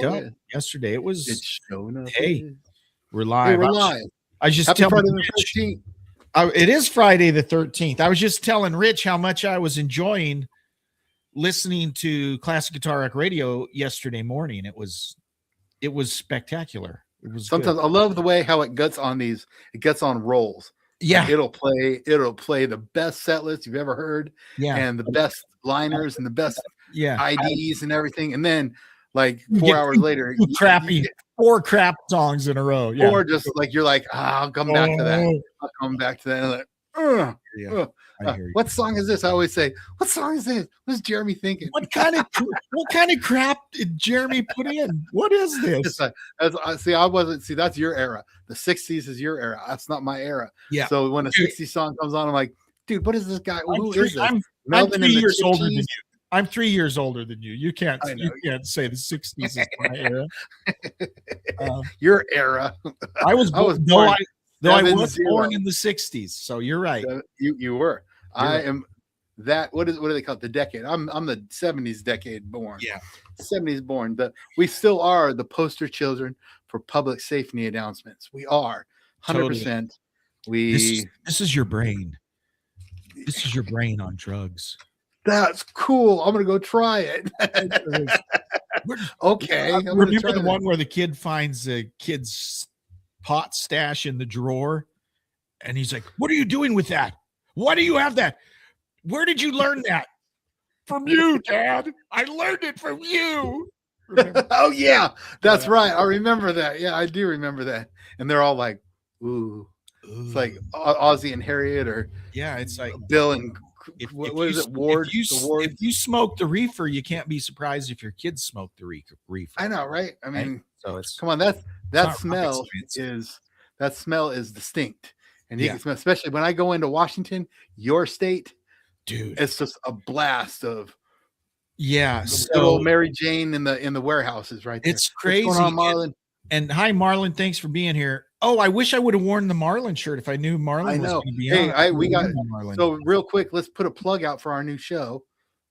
picked up yesterday. It was, It's showing up. hey, we're Hey, live. we're live. I was just Happy telling Friday the Rich, 13th. it is Friday the 13th. I was just telling Rich how much I was enjoying listening to Classic Guitar Rock Radio yesterday morning. It was spectacular. It was Sometimes good. I love the way how it gets on these. It gets on rolls. Yeah, Like it'll play the best set list you've ever heard, yeah, and the best liners and the best yeah. IDs and everything. And then like You 4 get hours later, you crappy get, 4 crap songs in a row. Yeah, or just like you're like, I'll come back to that. I'll come back to that. And like, Yeah, I hear you. what song is this? I always say, what song is this? What's Jeremy thinking? What kind of crap did Jeremy put in? What is this? That's your era. The 60s is your era. That's not my era. Yeah. So when a 60s song comes on, I'm like, dude, what is this guy? Who is this? I'm Melvin 3 and the years older than you. Gypsies? I'm 3 years older than you. You can't I know. say the 60s is my era. Your era. I was I was born, though I 70. was born in the 60s. So you're right. You were. You're I right. am that. What do they call it? The decade. I'm the 70s decade born. Yeah. 70s born. We still are the poster children for public safety announcements. We are 100%. This is your brain. This is your brain on drugs. That's cool. I'm gonna go try it. Okay. Remember the one where the kid finds a kid's pot stash in the drawer, and he's like, "What are you doing with that? Why do you have that? Where did you learn that?" "From you, Dad. I learned it from you." Remember? Oh yeah, that's right. I remember that. Yeah, I do remember that. And they're all like, "Ooh." It's like Ozzy and Harriet, or yeah, it's like Bill and what is it? Ward. If you smoke the reefer, you can't be surprised if your kids smoke the reefer. I know, right? I mean, right? So it's come on. That smell is distinct, and you can smell, especially when I go into Washington, your state, dude. It's just a blast of so good old Mary Jane in the warehouses, right there. It's crazy. What's going on, Marlon? And hi, Marlon. Thanks for being here. Oh, I wish I would have worn the Marlon shirt if I knew Marlon was going to be on. We got Marlon. So real quick, let's put a plug out for our new show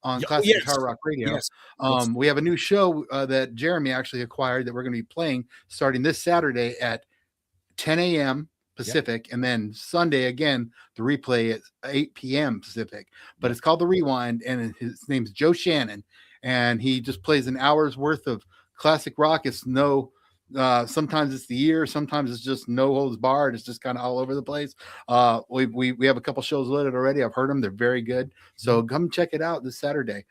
on Classic Guitar Rock Radio. Yes. We have a new show that Jeremy actually acquired that we're going to be playing starting this Saturday at 10 a.m. Pacific, and then Sunday again the replay at 8 p.m. Pacific. But it's called The Rewind, and his name's Joe Shannon, and he just plays an hour's worth of classic rock. It's sometimes it's the year, sometimes it's just no holds barred. It's just kind of all over the place. We have a couple shows loaded already. I've heard them; they're very good. So come check it out this Saturday.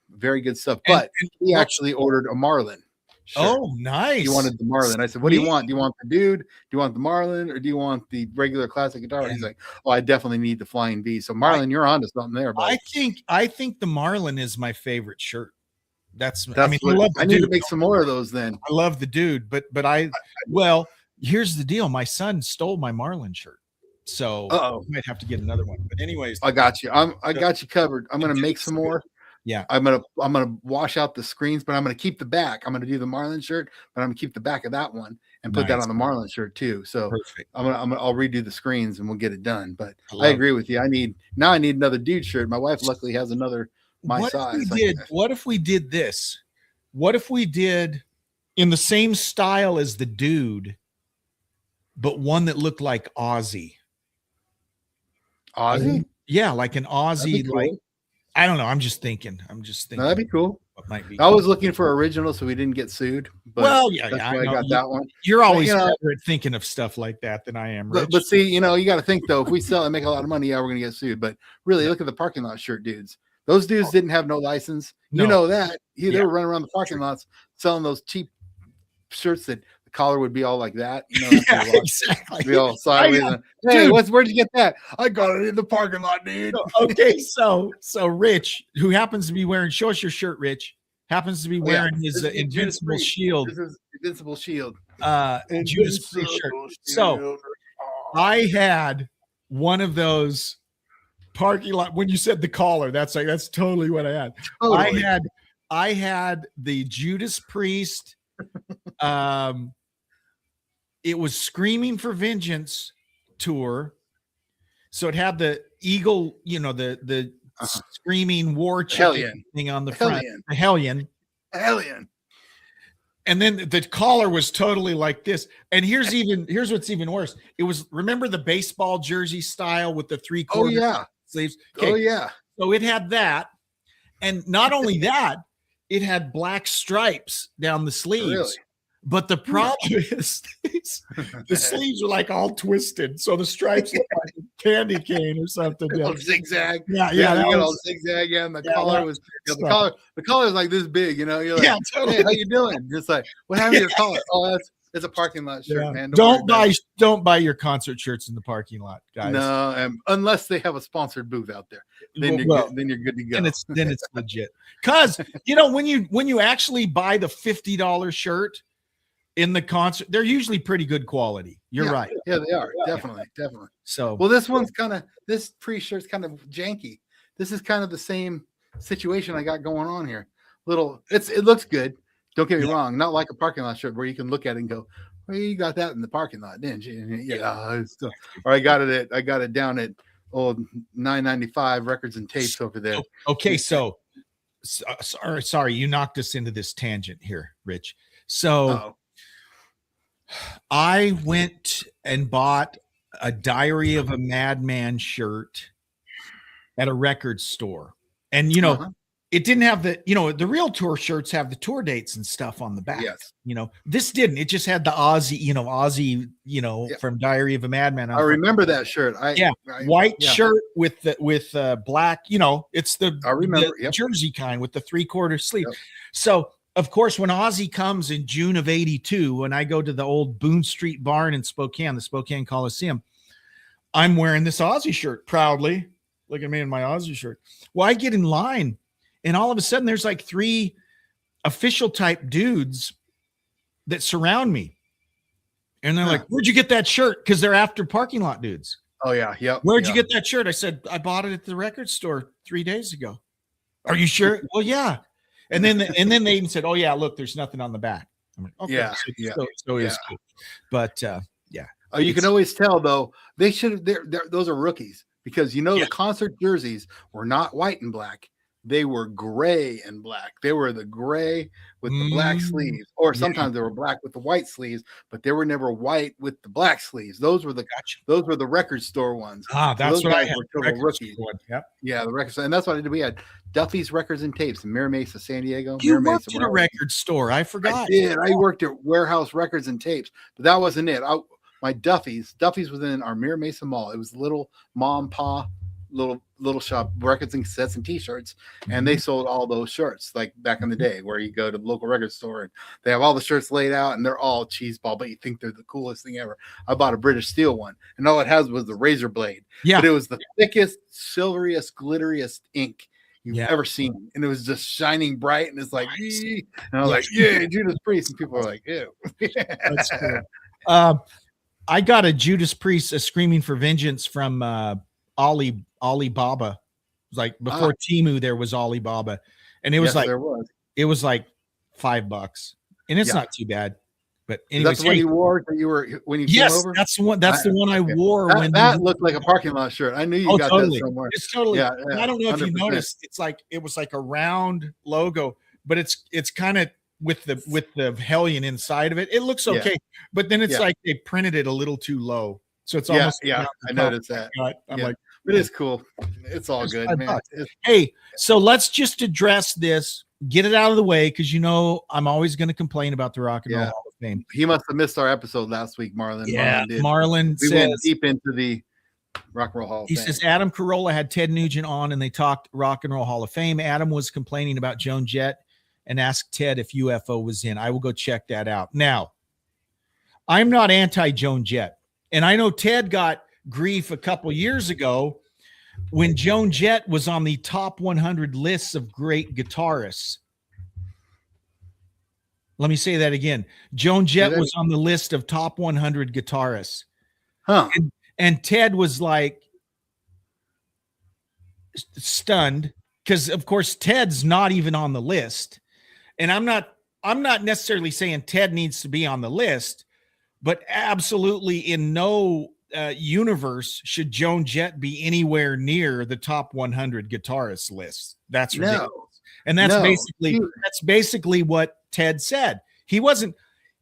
Very good stuff. But he actually ordered a Marlon shirt. Oh, nice! He wanted the Marlon. I said, "What do you want? Do you want the dude? Do you want the Marlon, or do you want the regular classic guitar?" He's like, "Oh, I definitely need the Flying V." So Marlon, you're onto something there. Buddy. I think the Marlon is my favorite shirt. I need to make some more of those then. I love the dude, but here's the deal. My son stole my Marlon shirt. So I might have to get another one. But anyways, I got you. I got you covered. I'm gonna make some more. Yeah. I'm gonna wash out the screens, but I'm gonna keep the back. I'm gonna do the Marlon shirt, but I'm gonna keep the back of that one and put that on the Marlon shirt too. So perfect. I'll redo the screens and we'll get it done. But I agree with you. I need another dude shirt. My wife luckily has another size. What if we did this? What if we did in the same style as the dude, but one that looked like Ozzy? Ozzy? Yeah, like an Ozzy. Cool. Like I don't know. I'm just thinking. No, that'd be cool. What might be? I was looking for original so we didn't get sued. But I got that one. You're always better at thinking of stuff like that than I am. Rich. But see, you got to think though. If we sell and make a lot of money, we're gonna get sued. But really, look at the parking lot shirt dudes. Those dudes didn't have no license. You know that. They were running around the parking lots selling those cheap shirts that the collar would be all like that. Exactly. Be all sideways. Hey, where'd you get that? I got it in the parking lot, dude. Okay, so Rich, who happens to be wearing, show us your shirt, Rich, happens to be wearing his Invincible Shield. This is Invincible Shield. Judas Priest shirt. So I had one of those parking lot when you said the collar. That's totally what I had. Totally. I had the Judas Priest. It was Screaming for Vengeance tour. So it had the eagle, the screaming war chicken thing on the front. The Hellion. And then the collar was totally like this. And here's what's even worse. It was, remember the baseball jersey style with the 3/4 yeah. sleeves? Oh yeah. So it had that. And not only that, it had black stripes down the sleeves. Really? But the problem is the sleeves were like all twisted. So the stripes look like a candy cane or something. Little zigzag. Yeah, Yeah, that you got was- all zigzag. Yeah, and the Yeah, collar that was was the collar is like this big. You know, you're like, yeah, totally. hey, how you doing? It's like, what happened to your collar? Oh, it's a parking lot shirt, Yeah. man. Don't buy your concert shirts in the parking lot, guys. No, unless they have a sponsored booth out there, then you're good to go. And it's legit. Because when you actually buy the $50 shirt in the concert, they're usually pretty good quality. You're Yeah. right. Yeah, they are. Definitely. So Well, this pre-shirt's kind of janky. This is kind of the same situation I got going on here. It looks good. Don't get me wrong. Not like a parking lot shirt where you can look at it and go, well, you got that in the parking lot, didn't you? Yeah. Or I got it down at old 995 Records and Tapes over there. okay, so sorry, you knocked us into this tangent here, Rich. So Uh-oh. I went and bought a Diary of a Madman shirt at a record store. And, it didn't have the real tour shirts have the tour dates and stuff on the back. Yes. This didn't. It just had the Ozzy, from Diary of a Madman. I remember that shirt. White shirt with black, it's I remember the jersey kind with the 3/4 sleeve. Yep. So of course, when Ozzy comes in June of '82, when I go to the old Boone Street Barn in Spokane, the Spokane Coliseum, I'm wearing this Ozzy shirt proudly. Look at me in my Ozzy shirt. Well, I get in line, and all of a sudden, there's like 3 official type dudes that surround me. And they're like, where'd you get that shirt? Because they're after parking lot dudes. Oh, yeah. Yep. Where'd you get that shirt? I said, I bought it at the record store 3 days ago. Are you sure? Well, yeah. And then they even said, oh, yeah, look, there's nothing on the back. I'm like, okay. So it's cool. But yeah. Oh, you can always tell, though, they should have, those are rookies because, the concert jerseys were not white and black. They were gray and black. They were the gray with the black sleeves, or sometimes they were black with the white sleeves, but they were never white with the black sleeves. Those were the record store ones. That's what I had. Rookies. Yep. Yeah, the record store, and that's what I did. We had Duffy's Records and Tapes in Mira Mesa, San Diego. You worked at a record store. I forgot. I did. I worked at Warehouse Records and Tapes, but that wasn't it. My Duffy's was in our Mira Mesa Mall. It was little mom pa little shop, records and cassettes and t-shirts, and they sold all those shirts like back in the day where you go to the local record store and they have all the shirts laid out and they're all cheeseball, but you think they're the coolest thing ever. I bought a British Steel one and all it has was the razor blade, but it was the thickest, silveriest, glitteriest ink you've ever seen, and it was just shining bright, and it's like, and I was like, yeah, Judas Priest, and people are like, ew. That's cool. I got a Judas Priest, a Screaming for Vengeance from Alibaba. It was like before Temu, there was Alibaba, and it was it was like $5, and it's not too bad. But anyway, that's the one you wore when you came over. That's the one. That's the one I wore. That looked like a parking lot shirt. I knew you got that somewhere. It's totally. Yeah, I don't know if 100%. You noticed. It was like a round logo, but it's kind of with the Hellion inside of it. It looks okay, but then it's like they printed it a little too low, so it's almost. I noticed that. I'm like, it is cool. It's all good, man. Hey, so let's just address this. Get it out of the way, because I'm always going to complain about the Rock and Roll Hall of Fame. He must have missed our episode last week, Marlon. Yeah, Marlon we went deep into the Rock and Roll Hall of Fame. He says Adam Carolla had Ted Nugent on, and they talked Rock and Roll Hall of Fame. Adam was complaining about Joan Jett and asked Ted if UFO was in. I will go check that out. Now, I'm not anti-Joan Jett, and I know Ted got grief a couple years ago when Joan Jett was on the top 100 lists of great guitarists. Let me say that again. Joan Jett was on the list of top 100 guitarists. And Ted was like stunned because, of course, Ted's not even on the list. And I'm not necessarily saying Ted needs to be on the list, but absolutely in no universe should Joan Jett be anywhere near the top 100 guitarists list. That's ridiculous. And that's basically what Ted said. He wasn't.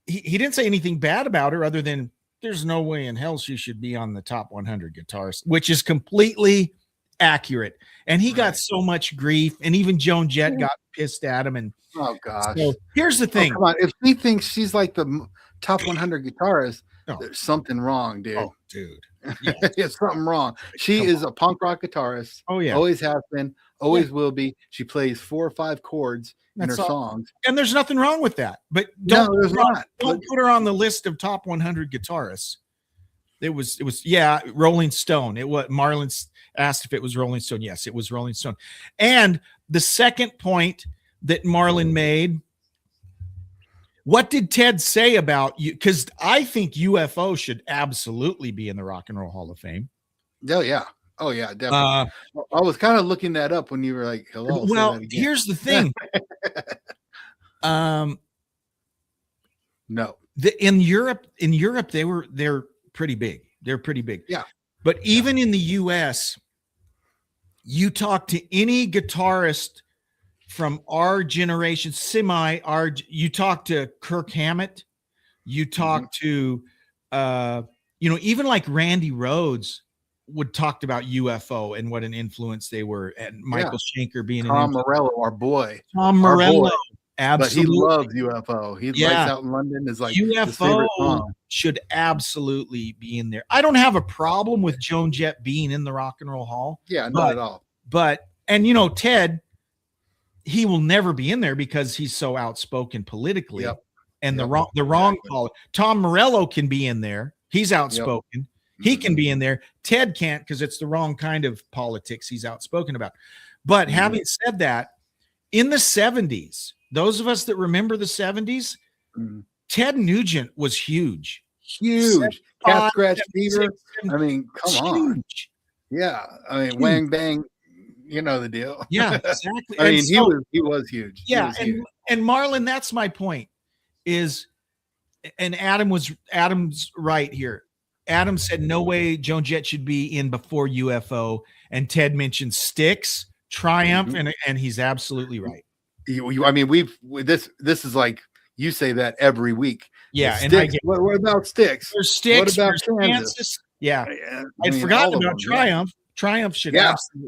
He didn't say anything bad about her other than there's no way in hell she should be on the top 100 guitarists, which is completely accurate. And he got so much grief, and even Joan Jett got pissed at him. And oh gosh, so here's the thing. Come on, if she thinks she's like the top 100 guitarist, there's something wrong, dude. Oh, dude, it's something wrong. She is a punk rock guitarist. Oh yeah, always has been, always will be. She plays 4 or 5 chords in her songs, and there's nothing wrong with that. But don't put her on the list of top 100 guitarists. It was Rolling Stone. It was Marlon asked if it was Rolling Stone. Yes, it was Rolling Stone. And the second point that Marlon made, what did Ted say about you? Because I think UFO should absolutely be in the Rock and Roll Hall of Fame. Oh yeah, definitely. I was kind of looking that up when you were like, "Hello." Well, here's the thing. No, in Europe, they're pretty big. They're pretty big. Yeah. But even in the US, you talk to any guitarist from our generation, you talk to Kirk Hammett, you talk to even like Randy Rhoads would talk about UFO and what an influence they were, and Michael Schenker being Tom Morello, our boy. Tom Morello. Absolutely. But he loves UFO. He likes Out in London is like UFO should absolutely be in there. I don't have a problem with Joan Jett being in the Rock and Roll Hall. Yeah, not at all. But Ted, he will never be in there because he's so outspoken politically. Yep. And the wrong call. Tom Morello can be in there. He's outspoken. Yep. He can be in there. Ted can't because it's the wrong kind of politics he's outspoken about. But having said that, in the 70s, those of us that remember the 70s, Ted Nugent was huge. Huge. Cat Scratch Fever. I mean, come on. Yeah. I mean, Wang Bang, you know the deal. Yeah, exactly. I mean, he was huge. Yeah, and Marlon, that's my point. And Adam's right here. Adam said no way Joan Jett should be in before UFO, and Ted mentioned Styx, Triumph, and he's absolutely right. I mean, this is like you say that every week. Yeah, Styx, and what about Styx? There's Styx. What about Kansas? Yeah, I'd forgotten about Triumph. Triumph should.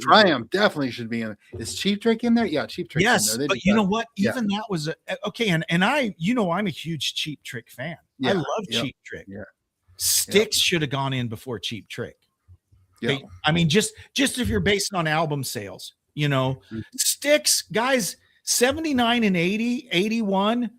Triumph definitely should be in. Is Cheap Trick in there? Yeah, Cheap Trick. Yes, but you know what? Even that was okay. And I, I'm a huge Cheap Trick fan. I love Cheap Trick. Yeah, Styx should have gone in before Cheap Trick. Yeah, I mean, just if you're based on album sales, Styx guys. 79 and 80, 81,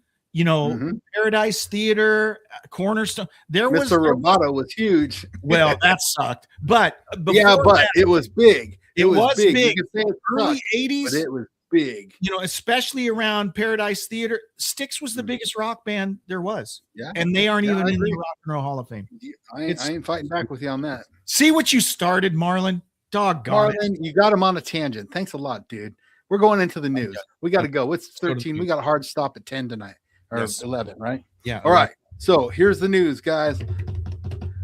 Paradise Theater, Cornerstone. Mr. Roboto was huge. Well, that sucked. But it was big. It was big. You could say it early 80s. But it was big. Especially around Paradise Theater. Styx was the biggest rock band there was. Yeah. And they aren't even in the Rock and Roll Hall of Fame. I ain't fighting back with you on that. See what you started, Marlon? Doggone Marlon, you got him on a tangent. Thanks a lot, dude. We're going into the news. We got to go. It's 13. We got a hard stop at 10 tonight or 11, right? Yeah. All right. So here's the news, guys.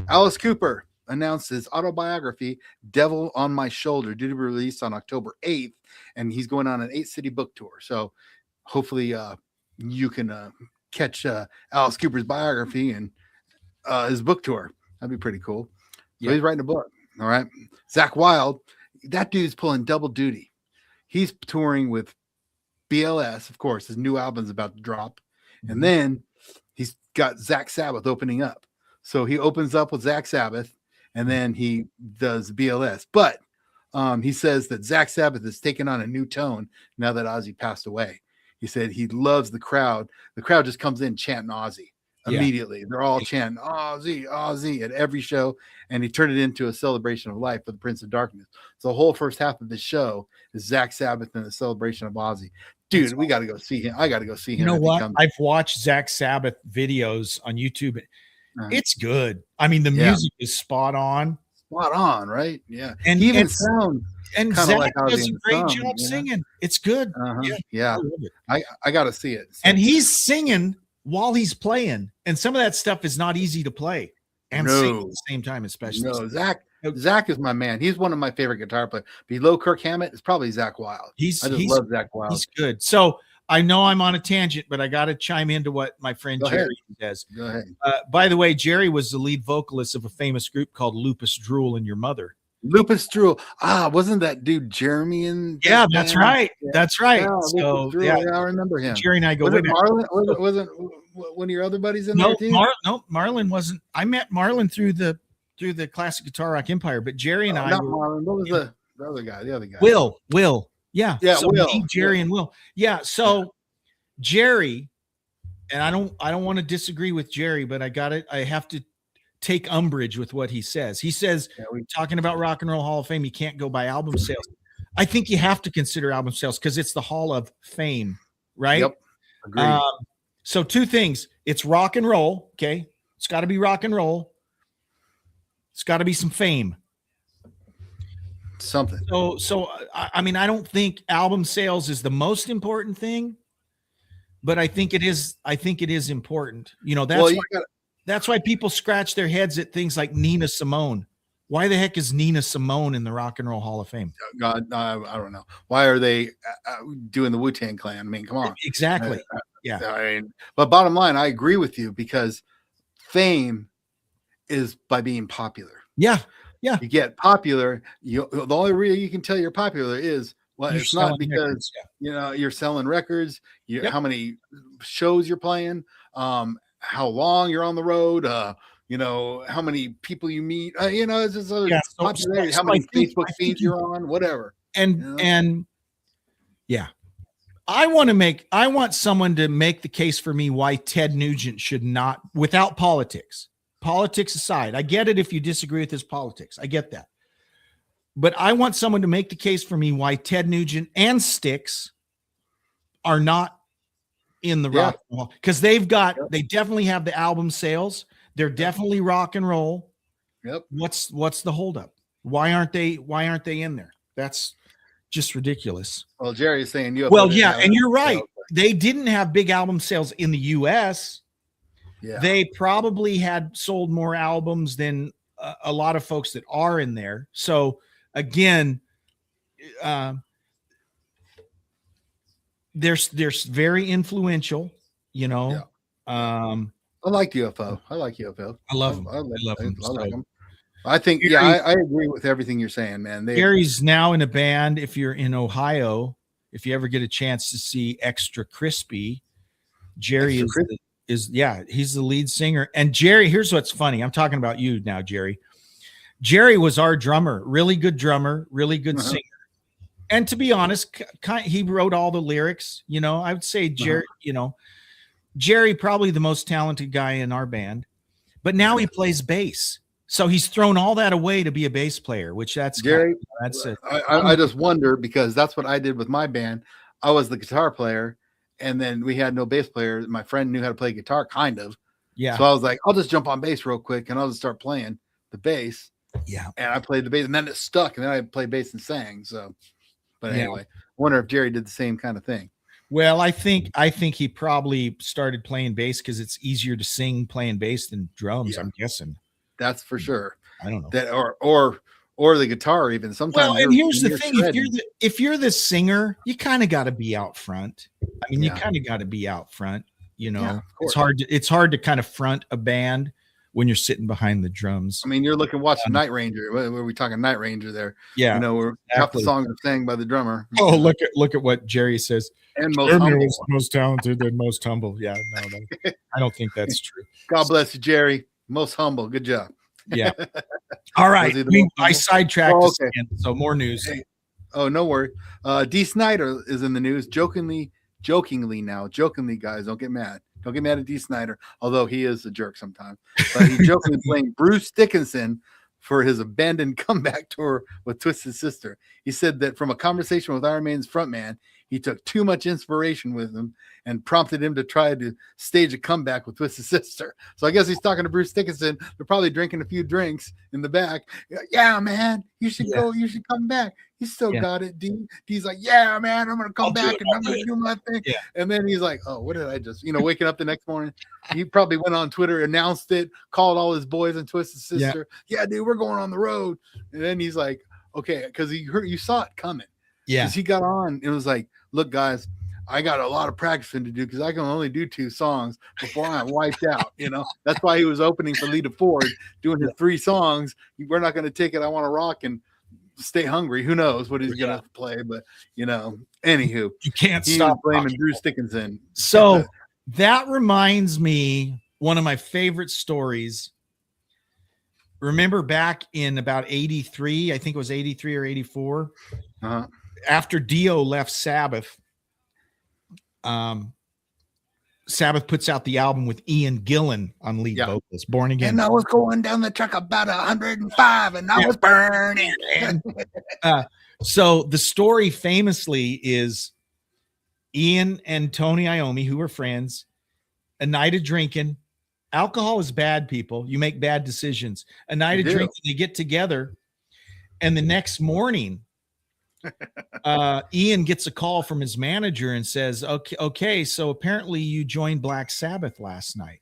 Alice Cooper announced his autobiography, Devil on My Shoulder, due to be released on October 8th. And he's going on an 8-city book tour. So hopefully you can catch Alice Cooper's biography and his book tour. That'd be pretty cool. So he's writing a book. All right. Zakk Wylde, that dude's pulling double duty. He's touring with BLS, of course. His new album's about to drop. And then he's got Zach Sabbath opening up. So he opens up with Zach Sabbath, and then he does BLS. But he says that Zach Sabbath has taken on a new tone now that Ozzy passed away. He said he loves the crowd. The crowd just comes in chanting Ozzy immediately. They're all chanting Ozzy, Ozzy at every show. And he turned it into a celebration of life for the Prince of Darkness. So the whole first half of the show is Zach Sabbath and the celebration of Ozzy. Dude, we got to go see him. I got to go see him. You know what? I've watched Zach Sabbath videos on YouTube. It's good. I mean, the music is spot on. Spot on, right? Yeah. And he even sounds and Zach like does a great job singing. It's good. Yeah. I got to see it. So. And he's singing while he's playing. And some of that stuff is not easy to play and sing at the same time, especially. No, Zach is my man. He's one of my favorite guitar players. Below Kirk Hammett is probably Zakk Wylde. I just love Zakk Wylde. He's good. So I know I'm on a tangent, but I got to chime into what my friend Go ahead. Jerry says. Go ahead. By the way, Jerry was the lead vocalist of a famous group called Lupus Drool and Your Mother. Lupus Drool. Wasn't that dude Jeremy in? Yeah, that's right. Yeah. That's right. Yeah, So Drool. yeah, I remember him. Jerry and I go. Was way it back. Marlon? Wasn't one of your other buddies in No, there too? Marlon wasn't. I met Marlon through the Classic Guitar Rock Empire, but Jerry and I not were, Marlon. What was the other guy? The other guy. Will. Yeah. Yeah, So Will. me, Jerry and Will. Yeah. So Jerry, and I don't want to disagree with Jerry, but I have to take umbrage with what he says. He says, talking about Rock and Roll Hall of Fame, you can't go by album sales. I think you have to consider album sales because it's the Hall of Fame, right? Yep. Agreed. So two things. It's rock and roll. Okay. It's got to be rock and roll. It's got to be some fame. Something. So I mean, I don't think album sales is the most important thing, but I think it is important. You know, that's why people scratch their heads at things like Nina Simone. Why the heck is Nina Simone in the Rock and Roll Hall of Fame? God, I don't know. Why are they doing the Wu-Tang Clan? I mean, come on. Exactly. Yeah. I mean, but bottom line, I agree with you because fame is by being popular. Yeah. Yeah. You get popular. The only reason you can tell you're popular is it's not because records, you're selling records. Yep. How many shows you're playing, how long you're on the road, how many people you meet, it's just popularity, how many Facebook feeds you're on, whatever. And yeah, I want someone to make the case for me why Ted Nugent should not, without politics aside. I get it if you disagree with his politics. I get that. But I want someone to make the case for me why Ted Nugent and Styx are not in the rock and roll, because they definitely have the album sales. They're definitely rock and roll. Yep. What's the holdup? Why aren't they in there? That's just ridiculous. Well, Jerry is saying and you're right. They didn't have big album sales in the US. Yeah. They probably had sold more albums than a lot of folks that are in there. So again, there's very influential, I like UFO. I like UFO. I love them. I love them. I like them. I think, I agree with everything you're saying, man. Gary's now in a band. If you're in Ohio, if you ever get a chance to see Extra Crispy, Jerry he's the lead singer. And Jerry, here's what's funny. I'm talking about you now, Jerry. Jerry was our drummer, really good drummer, really good singer. And to be honest, he wrote all the lyrics. I would say Jerry, Jerry probably the most talented guy in our band, but now he plays bass. So he's thrown all that away to be a bass player, which that's Jerry. That's it. I just wonder, because that's what I did with my band. I was the guitar player, and then we had no bass player. My friend knew how to play guitar, kind of. Yeah. So I was like, I'll just jump on bass real quick, and I'll just start playing the bass. Yeah. And I played the bass, and then it stuck, and then I played bass and sang. So, but anyway, I wonder if Jerry did the same kind of thing. Well, I think he probably started playing bass because it's easier to sing playing bass than drums. I'm guessing. That's for sure. I don't know that, or the guitar even sometimes. Well, and here's the thing: if you're the singer, you kind of got to be out front. I mean, you kind of got to be out front. It's hard to kind of front a band when you're sitting behind the drums. I mean, you're watching Night Ranger. Were we talking Night Ranger there? Yeah, where half the songs are sang by the drummer. Oh, look at what Jerry says. And most talented and most humble. Yeah, no, I don't think that's true. God bless you, Jerry. Most humble. Good job. Yeah. All right. I sidetracked us again, so more news. Hey. Oh, no worry. Dee Snider is in the news. Jokingly, guys, don't get mad. Don't get mad at Dee Snider, although he is a jerk sometimes. But he's jokingly playing Bruce Dickinson for his abandoned comeback tour with Twisted Sister. He said that from a conversation with Iron Maiden's frontman, he took too much inspiration with him and prompted him to try to stage a comeback with Twisted Sister. So I guess he's talking to Bruce Dickinson. They're probably drinking a few drinks in the back. Yeah, man, you should go. You should come back. He still got it. D's like, yeah, man, I'm going to come back and I'm going to do my thing. Yeah. And then he's like, oh, what did I just, waking up the next morning. He probably went on Twitter, announced it, called all his boys and Twisted Sister. Yeah, dude, we're going on the road. And then he's like, okay, because you saw it coming. Yeah. Because he got on, it was like, look, guys, I got a lot of practicing to do because I can only do 2 songs before I'm wiped out. That's why he was opening for Lita Ford, doing his 3 songs. We're not going to take it. I want to rock and stay hungry. Who knows what he's going to play? But anywho, you can't he stop was blaming Bruce Dickinson. So that reminds me one of my favorite stories. Remember back in about 83, I think it was 83 or 84, after Dio left Sabbath, Sabbath puts out the album with Ian Gillan on lead vocals, Born Again. And I was going down the truck about 105 and I was burning. So the story famously is Ian and Tony Iommi, who were friends, a night of drinking. Alcohol is bad, people. You make bad decisions. A night of drinking, they get together, and the next morning, Ian gets a call from his manager and says, okay, so apparently you joined Black Sabbath last night,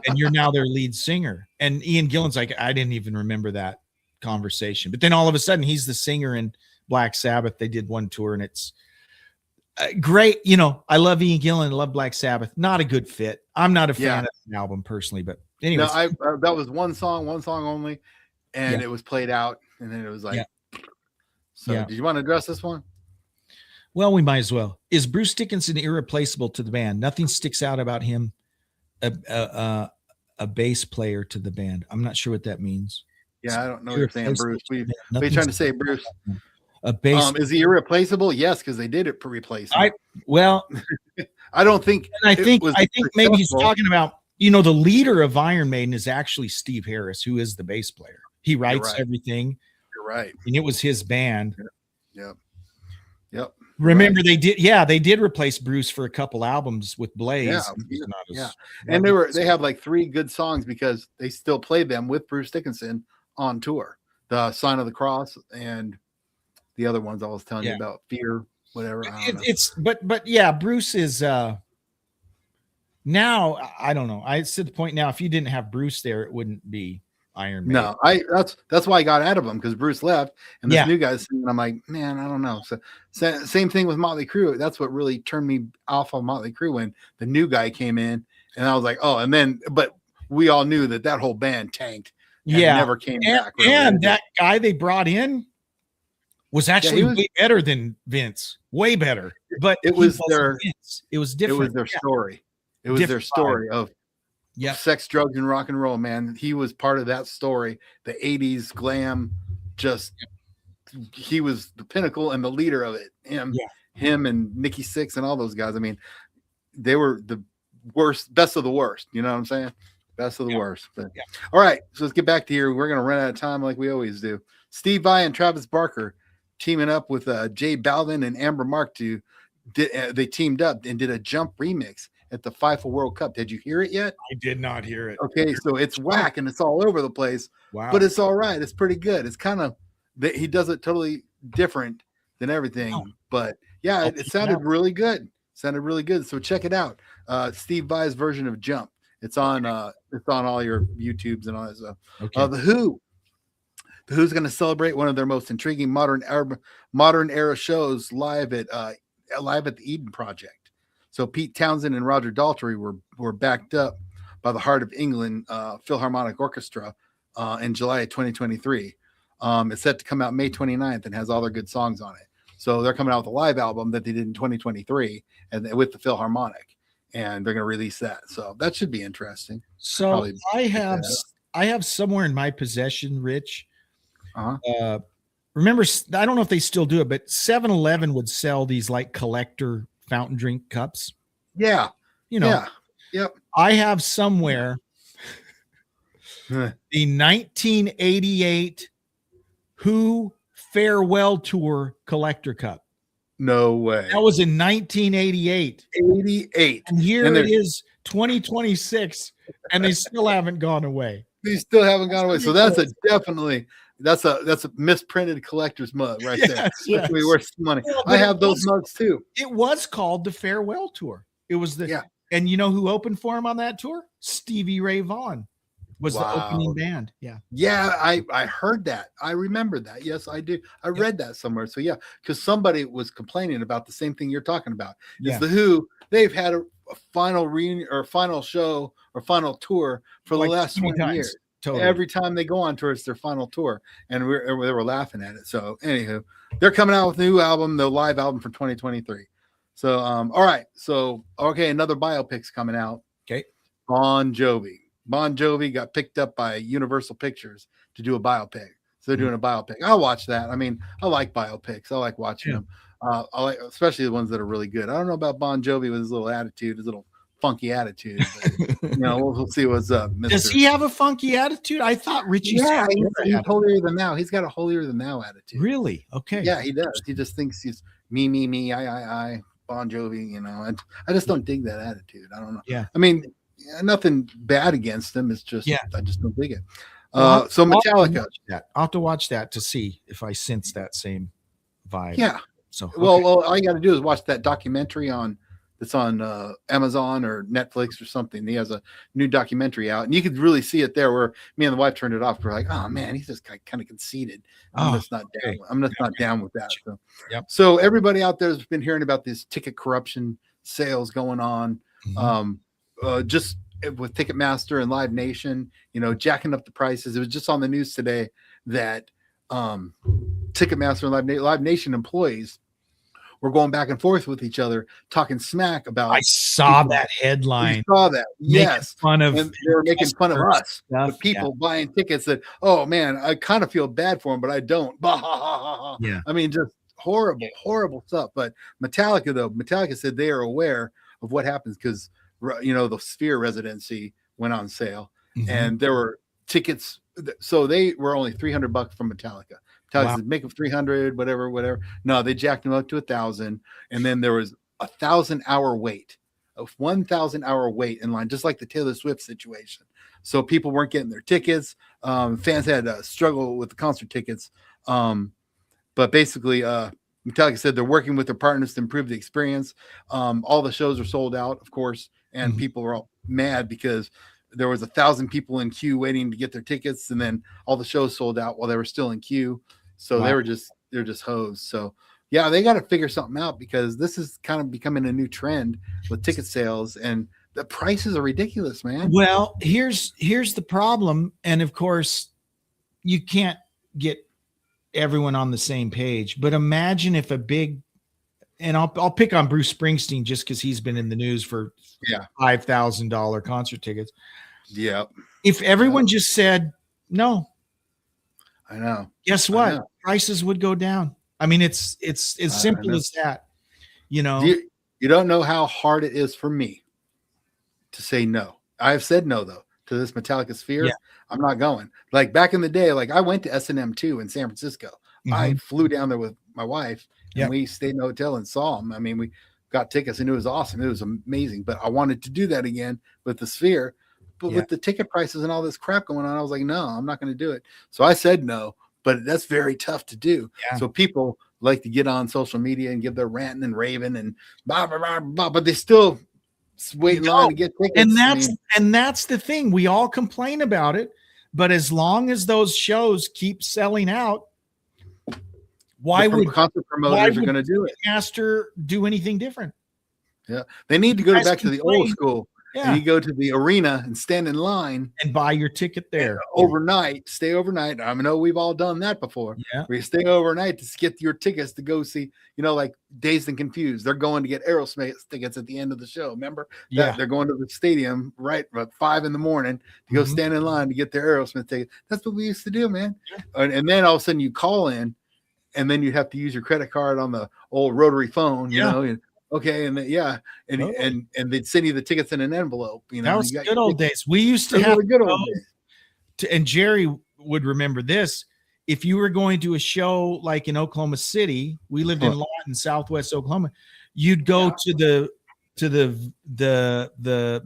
and you're now their lead singer. And Ian Gillan's like, I didn't even remember that conversation. But then all of a sudden, he's the singer in Black Sabbath. They did one tour, and it's great. I love Ian Gillan. I love Black Sabbath. Not a good fit. I'm not a fan of the album personally, but anyway. No, that was one song only, and it was played out, and then it was like, So did you want to address this one? Well, we might as well. Is Bruce Dickinson irreplaceable to the band? Nothing sticks out about him, a bass player to the band. I'm not sure what that means. Yeah, I don't know what you're saying, Bruce. What are you trying to say, Bruce? A bass. Is he irreplaceable? Yes, because they did it to replace him. I don't think. And I think maybe he's talking about, the leader of Iron Maiden is actually Steve Harris, who is the bass player. He writes everything. You're right. And it was his band. Yep. Remember they did replace Bruce for a couple albums with Blaze. And they have like 3 good songs because they still played them with Bruce Dickinson on tour. The Sign of the Cross and the other ones I was telling you about, Fear, whatever. Bruce is now, I don't know. It's to the point now, if you didn't have Bruce there, it wouldn't be Iron Maiden. No, that's why I got out of them, because Bruce left and this new guy's singing. I'm like, man, I don't know. So same thing with Motley Crue. That's what really turned me off of Motley Crue, when the new guy came in, and I was like, oh, and then, but we all knew that whole band tanked. And never came back. Really. And that guy they brought in was actually way better than Vince. Way better. But it was their Vince. It was different. It was their story. It was their story of sex, drugs, and rock and roll, man. He was part of that story. The 80s glam, he was the pinnacle and the leader of it. Him and Nikki Sixx and all those guys. I mean, they were the best of the worst. You know what I'm saying? Best of the worst. But all right, so let's get back to here. We're gonna run out of time like we always do. Steve Vai and Travis Barker teaming up with Jay Balvin and Amber Mark they teamed up and did a Jump remix at the FIFA World Cup. Did you hear it yet? I did not hear it. Okay, so it's whack and it's all over the place. Wow. But it's all right. It's pretty good. It's kind of he does it totally different than everything. Wow. But yeah, it sounded really good. Sounded really good. So check it out. Steve Vai's version of Jump. It's on all your YouTubes and all that stuff. Okay. The Who's going to celebrate one of their most intriguing modern era shows live at the Eden Project. So Pete Townsend and Roger Daltrey were backed up by the Heart of England Philharmonic Orchestra in July of 2023. It's set to come out May 29th and has all their good songs on it. So they're coming out with a live album that they did in 2023 and with the Philharmonic, and they're going to release that. So that should be interesting. So I have somewhere in my possession, Rich. Remember, I don't know if they still do it, but 7-Eleven would sell these like collector fountain drink cups. Yeah. Yep. I have somewhere the 1988 Who Farewell Tour collector cup. No way. That was in 1988. 88. And here it is 2026, and they still haven't gone away. They still haven't gone away. So that's a misprinted collector's mug right there. Yes. Be worth some money. I have those mugs too. It was called the Farewell Tour. It was and you know who opened for him on that tour? Stevie Ray Vaughan. Was the opening Wow. band. Yeah. Yeah, I heard that. I remember that. Yes, I do. I Yep. read that somewhere. So yeah, because somebody was complaining about the same thing you're talking about. Is Yeah. the Who? They've had a final reunion or final show or final tour for Like the last 20 20 times. years. Totally. Every time they go on tour, it's their final tour, and they were laughing at it. So anywho, they're coming out with a new album, the live album for 2023. So all right, so okay, another biopic's coming out. Okay. Bon Jovi. Bon Jovi got picked up by Universal Pictures to do a biopic. So they're doing a biopic. I'll watch that. I mean, I like biopics. I like watching them. I like, especially the ones that are really good. I don't know about Bon Jovi with his little attitude, his little funky attitude. But, we'll see what's up. Mr. Does he have a funky attitude? I thought Richie. Yeah, Sambora he's had it. holier than thou. He's got a holier than thou attitude. Really? Okay. Yeah, he does. He just thinks he's me, I. Bon Jovi. I just don't dig that attitude. I don't know. Yeah. I mean, nothing bad against him. It's just I just don't dig it. Well, So Metallica. I'll have to watch that to see if I sense that same vibe. Yeah. So okay. Well, all you got to do is watch that documentary that's on Amazon or Netflix or something. He has a new documentary out, and you could really see it there. Where me and the wife turned it off. We're like, oh man, he's just kind of conceited. I'm just not down. I'm just not down with that. So, so everybody out there has been hearing about this ticket corruption sales going on. Just with Ticketmaster and Live Nation, jacking up the prices. It was just on the news today that Ticketmaster and Live Nation employees were going back and forth with each other, talking smack about. I saw that headline. You saw that, yes. Fun of and they were making fun of us, stuff, the people buying tickets. That, oh man, I kind of feel bad for them, but I don't. Yeah, I mean, just horrible stuff. But Metallica said they are aware of what happens because the Sphere residency went on sale, and there were tickets. So they were only $300 from Metallica. Metallica said, make them 300, whatever. No, they jacked them up to 1,000, and then there was 1,000-hour wait, a 1,000-hour wait in line, just like the Taylor Swift situation. So people weren't getting their tickets. Fans had to struggle with the concert tickets. But basically, Metallica said they're working with their partners to improve the experience. All the shows are sold out, of course, and people were all mad because there was 1,000 people in queue waiting to get their tickets, and then all the shows sold out while they were still in queue. So they're just hosed. So yeah, they got to figure something out because this is kind of becoming a new trend with ticket sales, and the prices are ridiculous, man. Well, here's the problem, and of course, you can't get everyone on the same page. But imagine if a big, and I'll pick on Bruce Springsteen just because he's been in the news for $5,000 concert tickets. Yeah. If everyone just said no, I know. Guess what? Prices would go down. I mean, it's as simple as that. You don't know how hard it is for me to say no. I've said no though to this Metallica Sphere. Yeah. I'm not going. Like back in the day, like I went to S&M 2 in San Francisco. I flew down there with my wife and we stayed in a hotel and saw them. I mean, we got tickets and it was awesome. It was amazing. But I wanted to do that again with the Sphere. But with the ticket prices and all this crap going on, I was like, no, I'm not going to do it. So I said no, but that's very tough to do. Yeah. So people like to get on social media and give their ranting and raving and blah, blah, blah, blah, but they still wait in line to get tickets. And that's the thing. We all complain about it, but as long as those shows keep selling out, why would concert promoters are going to do it? Master do anything different? Yeah, they need to go back to the old school. Yeah. And you go to the arena and stand in line and buy your ticket there overnight. Stay overnight. I know we've all done that before. Yeah, where you stay overnight to get your tickets to go see. Like Dazed and Confused. They're going to get Aerosmith tickets at the end of the show. Remember? Yeah, they're going to the stadium right at 5 a.m. to go stand in line to get their Aerosmith ticket. That's what we used to do, man. Yeah. And then all of a sudden you call in, and then you have to use your credit card on the old rotary phone. You know. Okay, and and they'd send you the tickets in an envelope. That was good old days. We used to have good old days. And Jerry would remember this. If you were going to a show like in Oklahoma City, we lived in Lawton, Southwest Oklahoma. You'd go to the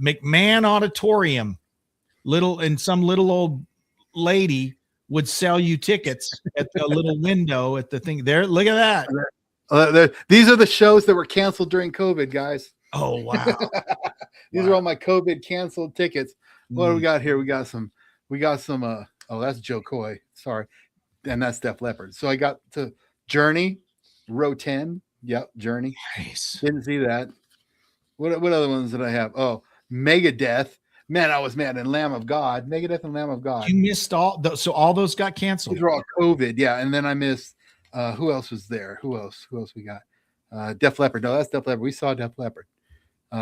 McMahon Auditorium, some little old lady would sell you tickets at the little window at the thing there. Look at that. These are the shows that were canceled during COVID, guys. Oh, wow. These are all my COVID canceled tickets. What do we got here? We got some we got some. Oh, that's Joe Coy. Sorry, and that's Def Leppard. So I got to Journey, row 10. Yep, Journey. Nice. Didn't see that. What other ones did I have? Oh, Megadeth. Man, I was mad. And Lamb of God. Megadeth and Lamb of God. You missed all those, so all those got canceled. These were all COVID. Yeah, and then I missed. Who else was there? Who else we got? Def Leppard. No, that's Def Leppard. We saw Def Leppard.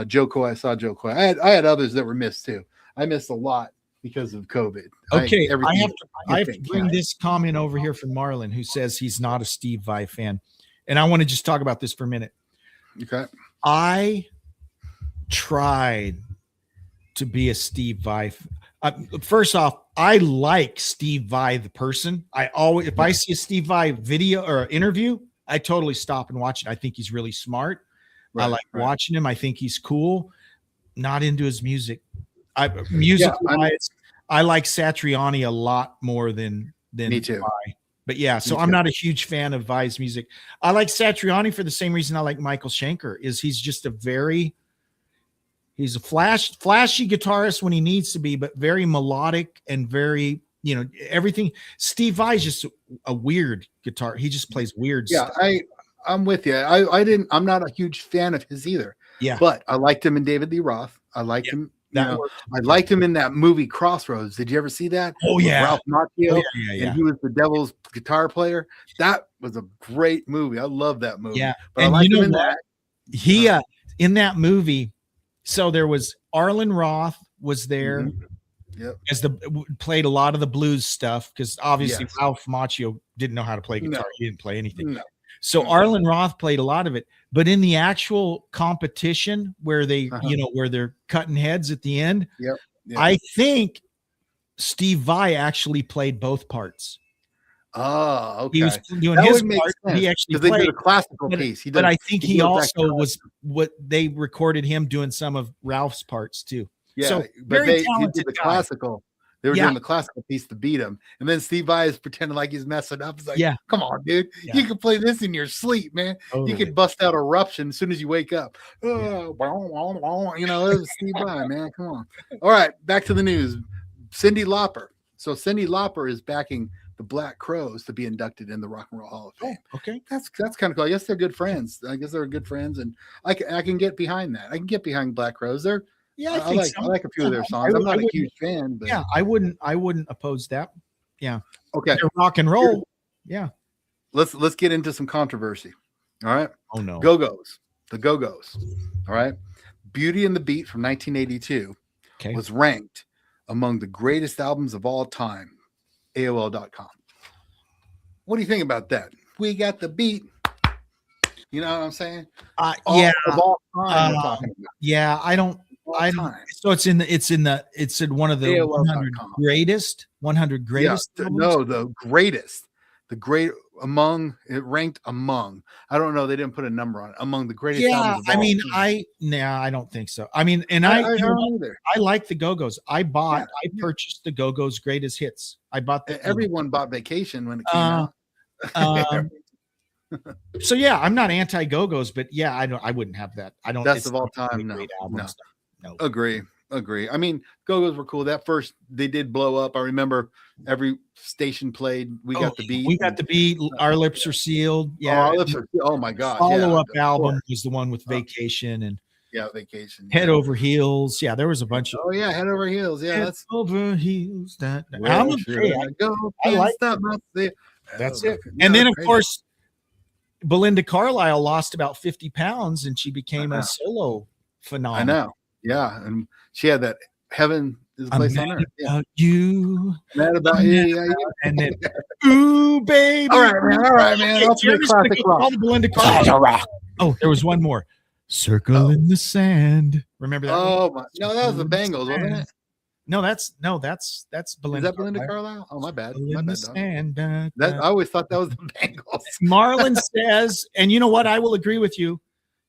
Joe Coy. I saw Joe Coy. I had others that were missed too. I missed a lot because of COVID. Okay, I have to bring this comment over here from Marlon, who says he's not a Steve Vai fan, and I want to just talk about this for a minute. Okay. I tried to be a Steve Vai. First off, I like Steve Vai the person. I always, if I see a Steve Vai video or interview, I totally stop and watch it. I think he's really smart. I like watching him. I think he's cool. Not into his music. I like Satriani a lot more than Me too. Vai. But yeah, so I'm not a huge fan of Vai's music. I like Satriani for the same reason I like Michael Schenker. Is he's just he's a flashy guitarist when he needs to be, but very melodic and very, everything. Steve Vai is just a weird guitar. He just plays weird stuff. I'm with you. I'm not a huge fan of his either. Yeah. But I liked him in David Lee Roth. I liked him. I liked him in that movie Crossroads. Did you ever see that? Oh yeah. Ralph Macchio. Yeah. And he was the devil's guitar player. That was a great movie. I love that movie. Yeah. But and I liked him in that. He in that movie. So there was Arlen Roth was there. Yep. Played a lot of the blues stuff because obviously Ralph Macchio didn't know how to play guitar. No. He didn't play anything. No. So Arlen Roth played a lot of it, but in the actual competition where they, where they're cutting heads at the end, I think Steve Vai actually played both parts. Oh, okay. He was doing his part. He actually played. They did a classical piece. But I think he also was what they recorded him doing some of Ralph's parts too. Yeah, so but very he did the classical. They were doing the classical piece to beat him. And then Steve Vai is pretending like he's messing up. It's like, come on, dude. Yeah. You can play this in your sleep, man. You can bust out eruption as soon as you wake up. It was Steve Vai, man. Come on. All right, back to the news. Cyndi Lauper. So Cyndi Lauper is backing the Black Crowes to be inducted in the Rock and Roll Hall of Fame. Oh, okay. That's kind of cool. I guess they're good friends. And I can get behind that. I can get behind Black Crowes. I like a few of their songs. I'm not a huge fan, but I wouldn't opppose that. Yeah. Okay. They're rock and roll. Yeah. Let's get into some controversy. All right. Oh no. Go-Go's. The Go-Go's. All right. Beauty and the Beat from 1982 was ranked among the greatest albums of all time. AOL.com. What do you think about that? We got the beat. You know what I'm saying? Of all time. I don't. So it's in one of the 100 greatest. 100 greatest. No, the greatest. It ranked among. I don't know. They didn't put a number on it. Among the greatest. Yeah, I don't think so. I mean, and I like the Go-Go's. I purchased the Go-Go's greatest hits. I bought everyone bought Vacation when it came out. So yeah, I'm not anti Go-Go's, but yeah, I wouldn't have that. I don't. Best of all time. No. Agree. I mean, Go-Go's were cool. That first, they did blow up. I remember every station played. We got the beat. We got the beat. Our Lips Are Sealed. Yeah. Our Lips Are Sealed. Oh my God. Follow-up album was the one with Vacation and Vacation. Head Over Heels. Yeah, there was a bunch of. Oh yeah, Head Over Heels. Yeah, that's over heels. I like that. That's it. And then of course, Belinda Carlisle lost about 50 pounds and she became a solo phenomenon. I know. Yeah, and she had that Heaven is a Place on Earth. You. Mad about you. Yeah. And then, ooh, baby. All right, man. Ultimate classic rock. Belinda Carlisle. Oh, there was one more. Circle in the Sand. Remember that? Oh my! No, that was the Bangles, wasn't it? No, that's Belinda. Is that Belinda Carlisle? Oh, my bad. Sand, I always thought that was the Bangles. Marlon says, and you know what? I will agree with you.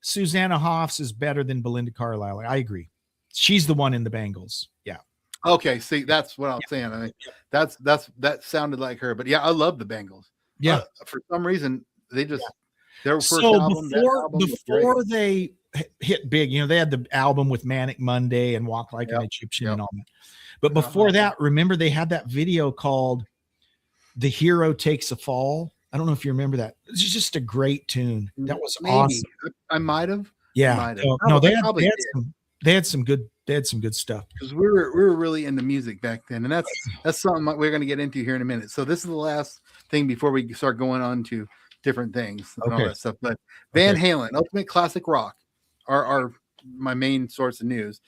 Susanna Hoffs is better than Belinda Carlisle. I agree. She's the one in the Bangles. Yeah. Okay. See, that's what I'm saying. I mean, that sounded like her, but yeah, I love the Bangles. Yeah. For some reason, they just their first album. Before they hit big. You know, they had the album with Manic Monday and Walk Like an Egyptian and all that. But before that, remember they had that video called The Hero Takes a Fall. I don't know if you remember that. It's just a great tune. That was awesome. I might have. Yeah. No, they had some good stuff. Because we were really into music back then, and that's something we're going to get into here in a minute. So this is the last thing before we start going on to different things and all that stuff. But Van Halen, Ultimate Classic Rock, are my main source of news.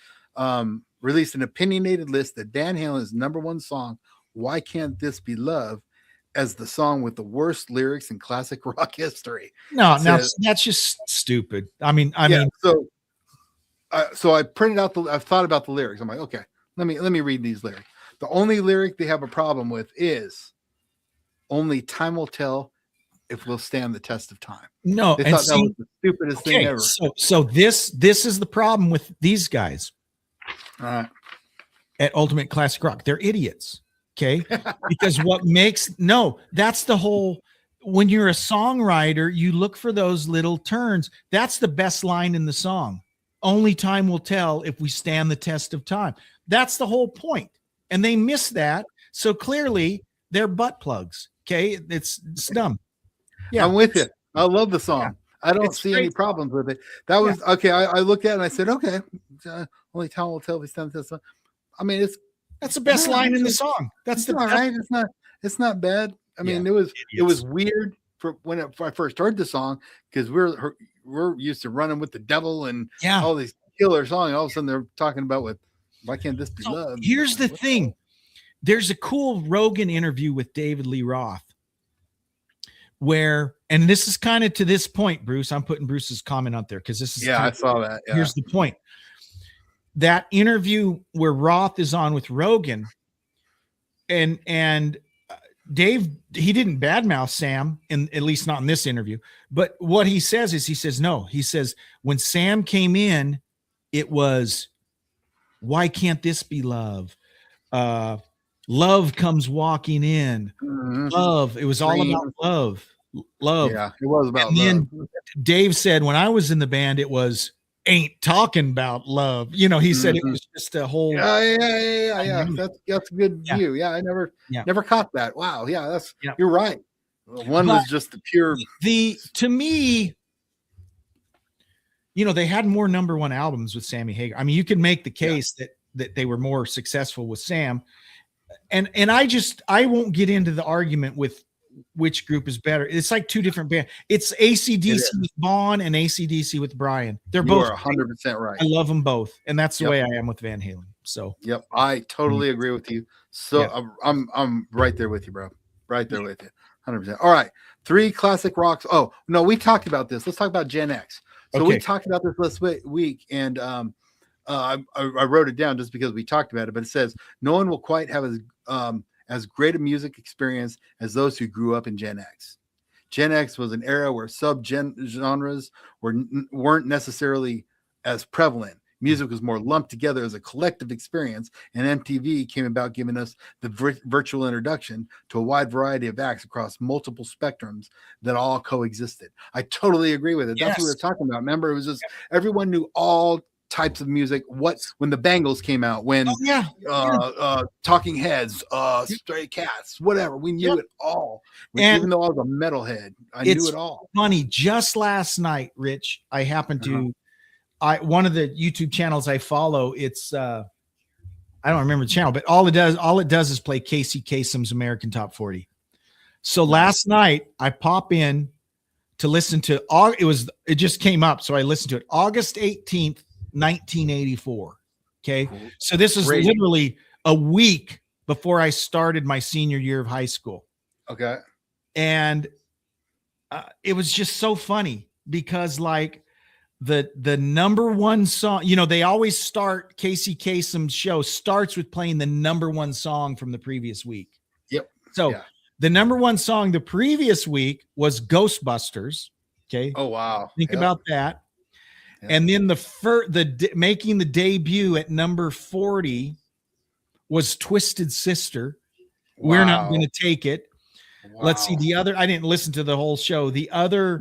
Released an opinionated list that Van Halen's #1 song, "Why Can't This Be Love," as the song with the worst lyrics in classic rock history. No, that's just stupid. I mean, so I printed out I've thought about the lyrics. I'm like, okay, let me read these lyrics. The only lyric they have a problem with is "Only time will tell if we'll stand the test of time." No, they thought that was the stupidest thing ever. So this is the problem with these guys at Ultimate Classic Rock. They're idiots. Okay. Because that's the whole, when you're a songwriter, you look for those little turns. That's the best line in the song. Only time will tell if we stand the test of time. That's the whole point. And they miss that. So clearly they're butt plugs. Okay. It's dumb. Yeah. I'm with you. I love the song. Yeah. I don't see any problems with it. That was okay. I looked at it and I said, okay, only time will tell if we stand the test of time. I mean, that's the best line in the song. That's the best. Right. It's not bad. I mean, it was weird for when I first heard the song, because we're used to running with the devil and all these killer songs. All of a sudden they're talking about "Why Can't This Be Love?" Here's the thing. There's a cool Rogan interview with David Lee Roth where, and this is kind of to this point, Bruce, I'm putting Bruce's comment out there because this is I saw that. Yeah. Here's the point. That interview where Roth is on with Rogan, and Dave, he didn't badmouth Sam, at least not in this interview. But what he says is, he says when Sam came in, it was, "Why can't this be love? Love comes walking in." Mm-hmm. Love. It was all about love. Yeah, it was about love. Then Dave said, when I was in the band, it was, "Ain't talking about love." You know, he said it was just a whole. Yeah. That's a good view. Yeah, I never caught that. Wow. Yeah, you're right. One was just the pure. To me, you know, they had more #1 albums with Sammy Hagar. I mean, you could make the case that they were more successful with Sam, and I won't get into the argument with which group is better. It's like two different bands. It's AC/DC with Vaughn and AC/DC with Brian. They're both 100% right. I love them both, and that's the way I am with Van Halen. So I totally agree with you. So I'm right there with you, bro. Right there with you, 100%. All right, 3 classic rocks. Oh no, we talked about this. Let's talk about Gen X. So we talked about this last week, and I wrote it down just because we talked about it. But it says no one will quite have as great a music experience as those who grew up in Gen X. Gen X was an era where genres weren't necessarily as prevalent. Music was more lumped together as a collective experience, and MTV came about giving us the virtual introduction to a wide variety of acts across multiple spectrums that all coexisted. I totally agree with it. That's what we were talking about. Remember, it was just everyone knew all types of music. When the Bangles came out, when Talking Heads, Stray Cats, whatever, we knew it all. Even though I was a metalhead, I knew it all. Funny, just last night, Rich, I happened to one of the YouTube channels I follow, it's I don't remember the channel, but all it does is play Casey Kasem's American Top 40. So last night I pop in to listen to it just came up, so I listened to it. August 18th, 1984. Okay. Cool. So this is literally a week before I started my senior year of high school. Okay. And it was just so funny because like the #1 song, you know, they always start Casey Kasem's show starts with playing the #1 song from the previous week. Yep. So the #1 song the previous week was Ghostbusters. Okay. Oh, wow. Think about that. And then making the debut at number 40 was Twisted Sister. Wow. We're Not Going to Take It. Wow. Let's see the other. I didn't listen to the whole show. The other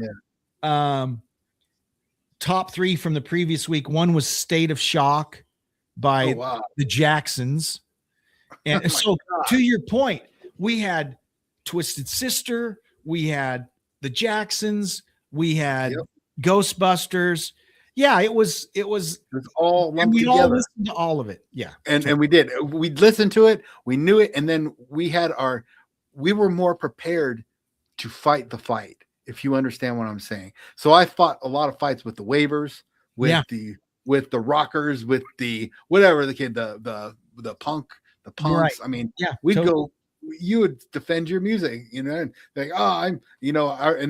top 3 from the previous week. One was State of Shock by Oh, wow. the Jacksons. And Oh, my so God. to your point, we had Twisted Sister, we had the Jacksons, we had Yep. Ghostbusters. Yeah, it was It's all and lumped we all together. listened to all of it. Yeah. And we did. We listened to it, we knew it, and then we were more prepared to fight the fight, if you understand what I'm saying. So I fought a lot of fights with the waivers, with Yeah. the rockers, with the whatever the kid, the punks. Right. I mean, Yeah. we'd totally. go, you would defend your music, and like, oh, and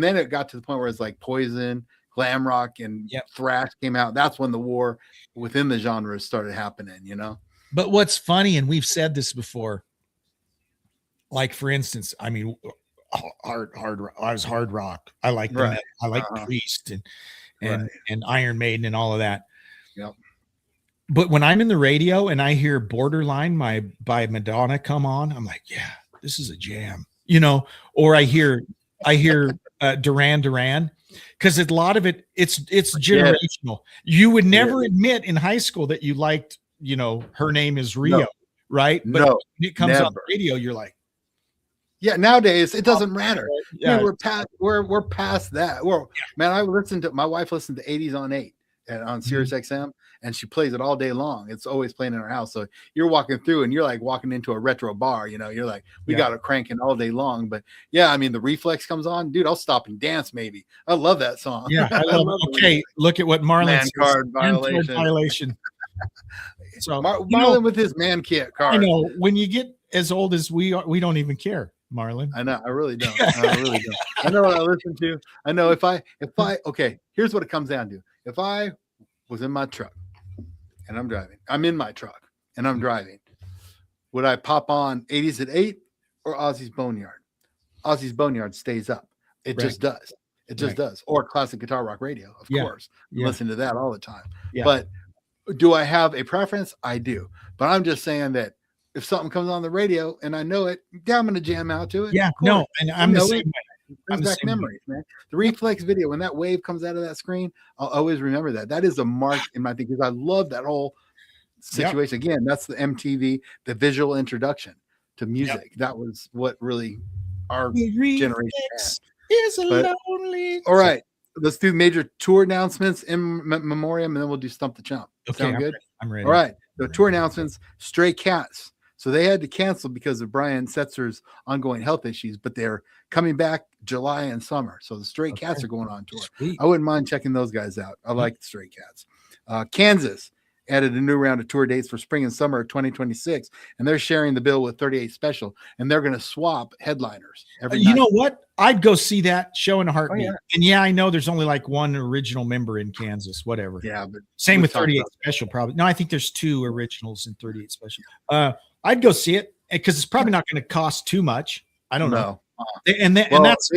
then it got to the point where it's like Poison, glam rock, and Yep. thrash came out. That's when the war within the genres started happening. But what's funny, and we've said this before, like for instance, I mean, hard I was hard rock. I like Right. I like Uh-huh. Priest and Right. and Iron Maiden and all of that. Yep. But when I'm in the radio and I hear Borderline by Madonna come on, I'm like, yeah, this is a jam, or I hear Duran Duran, because a lot of it's generational. You would never admit in high school that you liked, Her Name Is Rio, No. right? But No, when it comes on the never. radio, you're like, Yeah, nowadays it doesn't matter. yeah, Dude, we're past that. Man, my wife listened to 80s on 8 on Sirius XM, and she plays it all day long. It's always playing in our house. So you're walking through and you're like walking into a retro bar, you're like, we Yeah. got it cranking all day long. But yeah, I mean, the Reflex comes on, dude, I'll stop and dance maybe. I love that song. yeah, I love love it. Okay, look at what Marlon Man says. card Man card violation. violation. So Marlon with his man kit I card. know when you get as old as we are, we don't even care, Marlon. I know. I really don't. I really don't. I know what I listen to. I know if I okay, here's what it comes down to. If I was in my truck and I'm driving, I'm in my truck and I'm driving, would I pop on 80s at 8 or Ozzy's Boneyard? Ozzy's Boneyard stays up. It just does. It just does. Or classic guitar rock radio, of course. Yeah. Listen to that all the time. Yeah. But do I have a preference? I do. But I'm just saying that if something comes on the radio and I know it, yeah, I'm going to jam out to it. Yeah, Of course. no, and I'm the know same it. way. I'm Brings the back same way. memories, man. The Reflex video, when that wave comes out of that screen, I'll always remember that. That is a mark in my thing because I love that whole situation. Again, that's the MTV, the visual introduction to music. That was what really our generation had. Is a But- lonely. All right, let's do major tour announcements in memoriam, and then we'll do Stump the Chump. Okay, Sound good? I'm ready. All right. The tour announcements, Stray Cats. So they had to cancel because of Brian Setzer's ongoing health issues, but they're coming back July and summer. So the Stray Cats are going on tour. Sweet. I wouldn't mind checking those guys out. I like the Stray Cats. Kansas added a new round of tour dates for spring and summer of 2026, and they're sharing the bill with 38 Special, and they're going to swap headliners every You night. know what? I'd go see that show in a heartbeat. yeah. And yeah, I know there's only like one original member in Kansas, whatever. Yeah, but Same we've with talked 38 about Special, probably. No, I think there's 2 originals in 38 Special. I'd go see it because it's probably not going to cost too much. I don't know. And Well, that's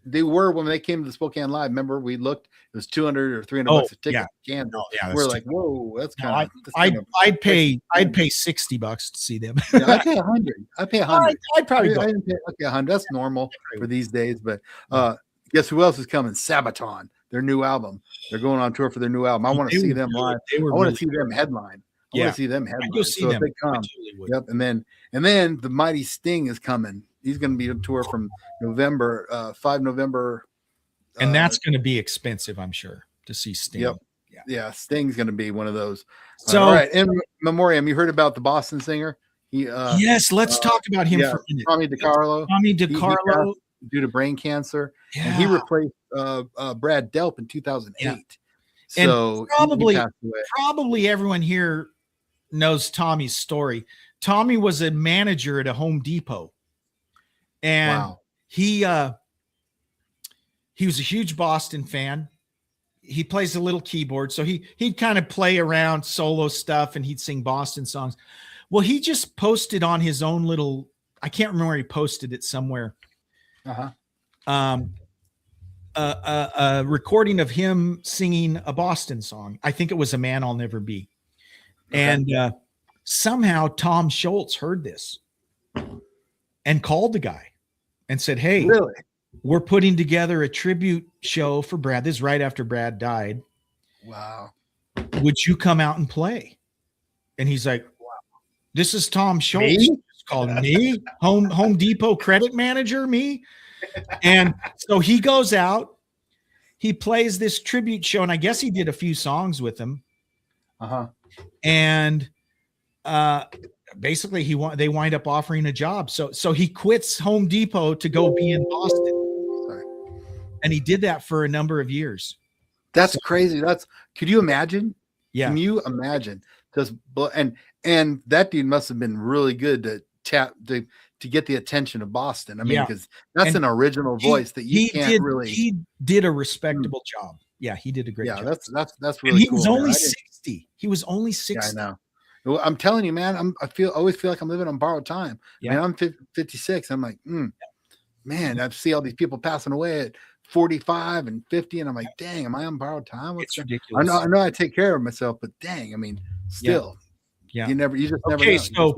they were when they came to the Spokane Live. Remember, we looked, it was 200 or 300 Oh, bucks a ticket. yeah. Kansas. yeah, We're that's like, whoa, that's No, kind of. I'd pay $60 to see them. Yeah, I pay 100. I pay 100. I'd probably go. I didn't pay, okay, 100. That's normal for these days. But guess who else is coming? Sabaton, their new album. They're going on tour for their new album. I want to see them live. They were I want really to see them headline. I Yeah. want to see them I'd headline. go see So if them. they I come, totally would. yep. And then the mighty Sting is coming. He's going to be on tour from November, 5 November. And that's going to be expensive, I'm sure, to see Sting. Yep. Yeah, Sting's going to be one of those. So, all right, in memoriam, you heard about the Boston singer? He yes, let's talk about him yeah, for a minute. Tommy DiCarlo. Tommy He DiCarlo. passed due to brain cancer, and he replaced Brad Delp in 2008. Yeah. So he probably- passed away. Probably everyone here knows Tommy's story. Tommy was a manager at a Home Depot, and Wow. he was a huge Boston fan. He plays a little keyboard, so he'd kind of play around solo stuff, and he'd sing Boston songs. Well, he just posted on his own little, I can't remember where he posted it somewhere, Uh-huh. a recording of him singing a Boston song. I think it was A Man I'll Never Be. Okay. And somehow Tom Schultz heard this and called the guy and said, "Hey, Really? we're putting together a tribute show for Brad." This is right after Brad died. Wow. Would you come out and play? And he's like, this is Tom Schultz. Me? It's called me, Home Depot credit manager, me. And so he goes out, he plays this tribute show, and I guess he did a few songs with him. Uh-huh. And basically they wind up offering a job. So he quits Home Depot to go be in Boston. Sorry. And he did that for a number of years. That's crazy. Could you imagine? Yeah. Can you imagine? And that dude must have been really good to get the attention of Boston. I mean, because that's an original voice that you can't really. He did a respectable job. Yeah, he did a great job. That's really cool. He was only 60. He was only 60. Yeah, I know. Well, I'm telling you, man. Always feel like I'm living on borrowed time. Yeah. I mean, I'm 56. I'm like, man. I see all these people passing away at 45 and 50, and I'm like, dang, am I on borrowed time? It's ridiculous. I know I take care of myself, but dang, I mean, still, you just never know.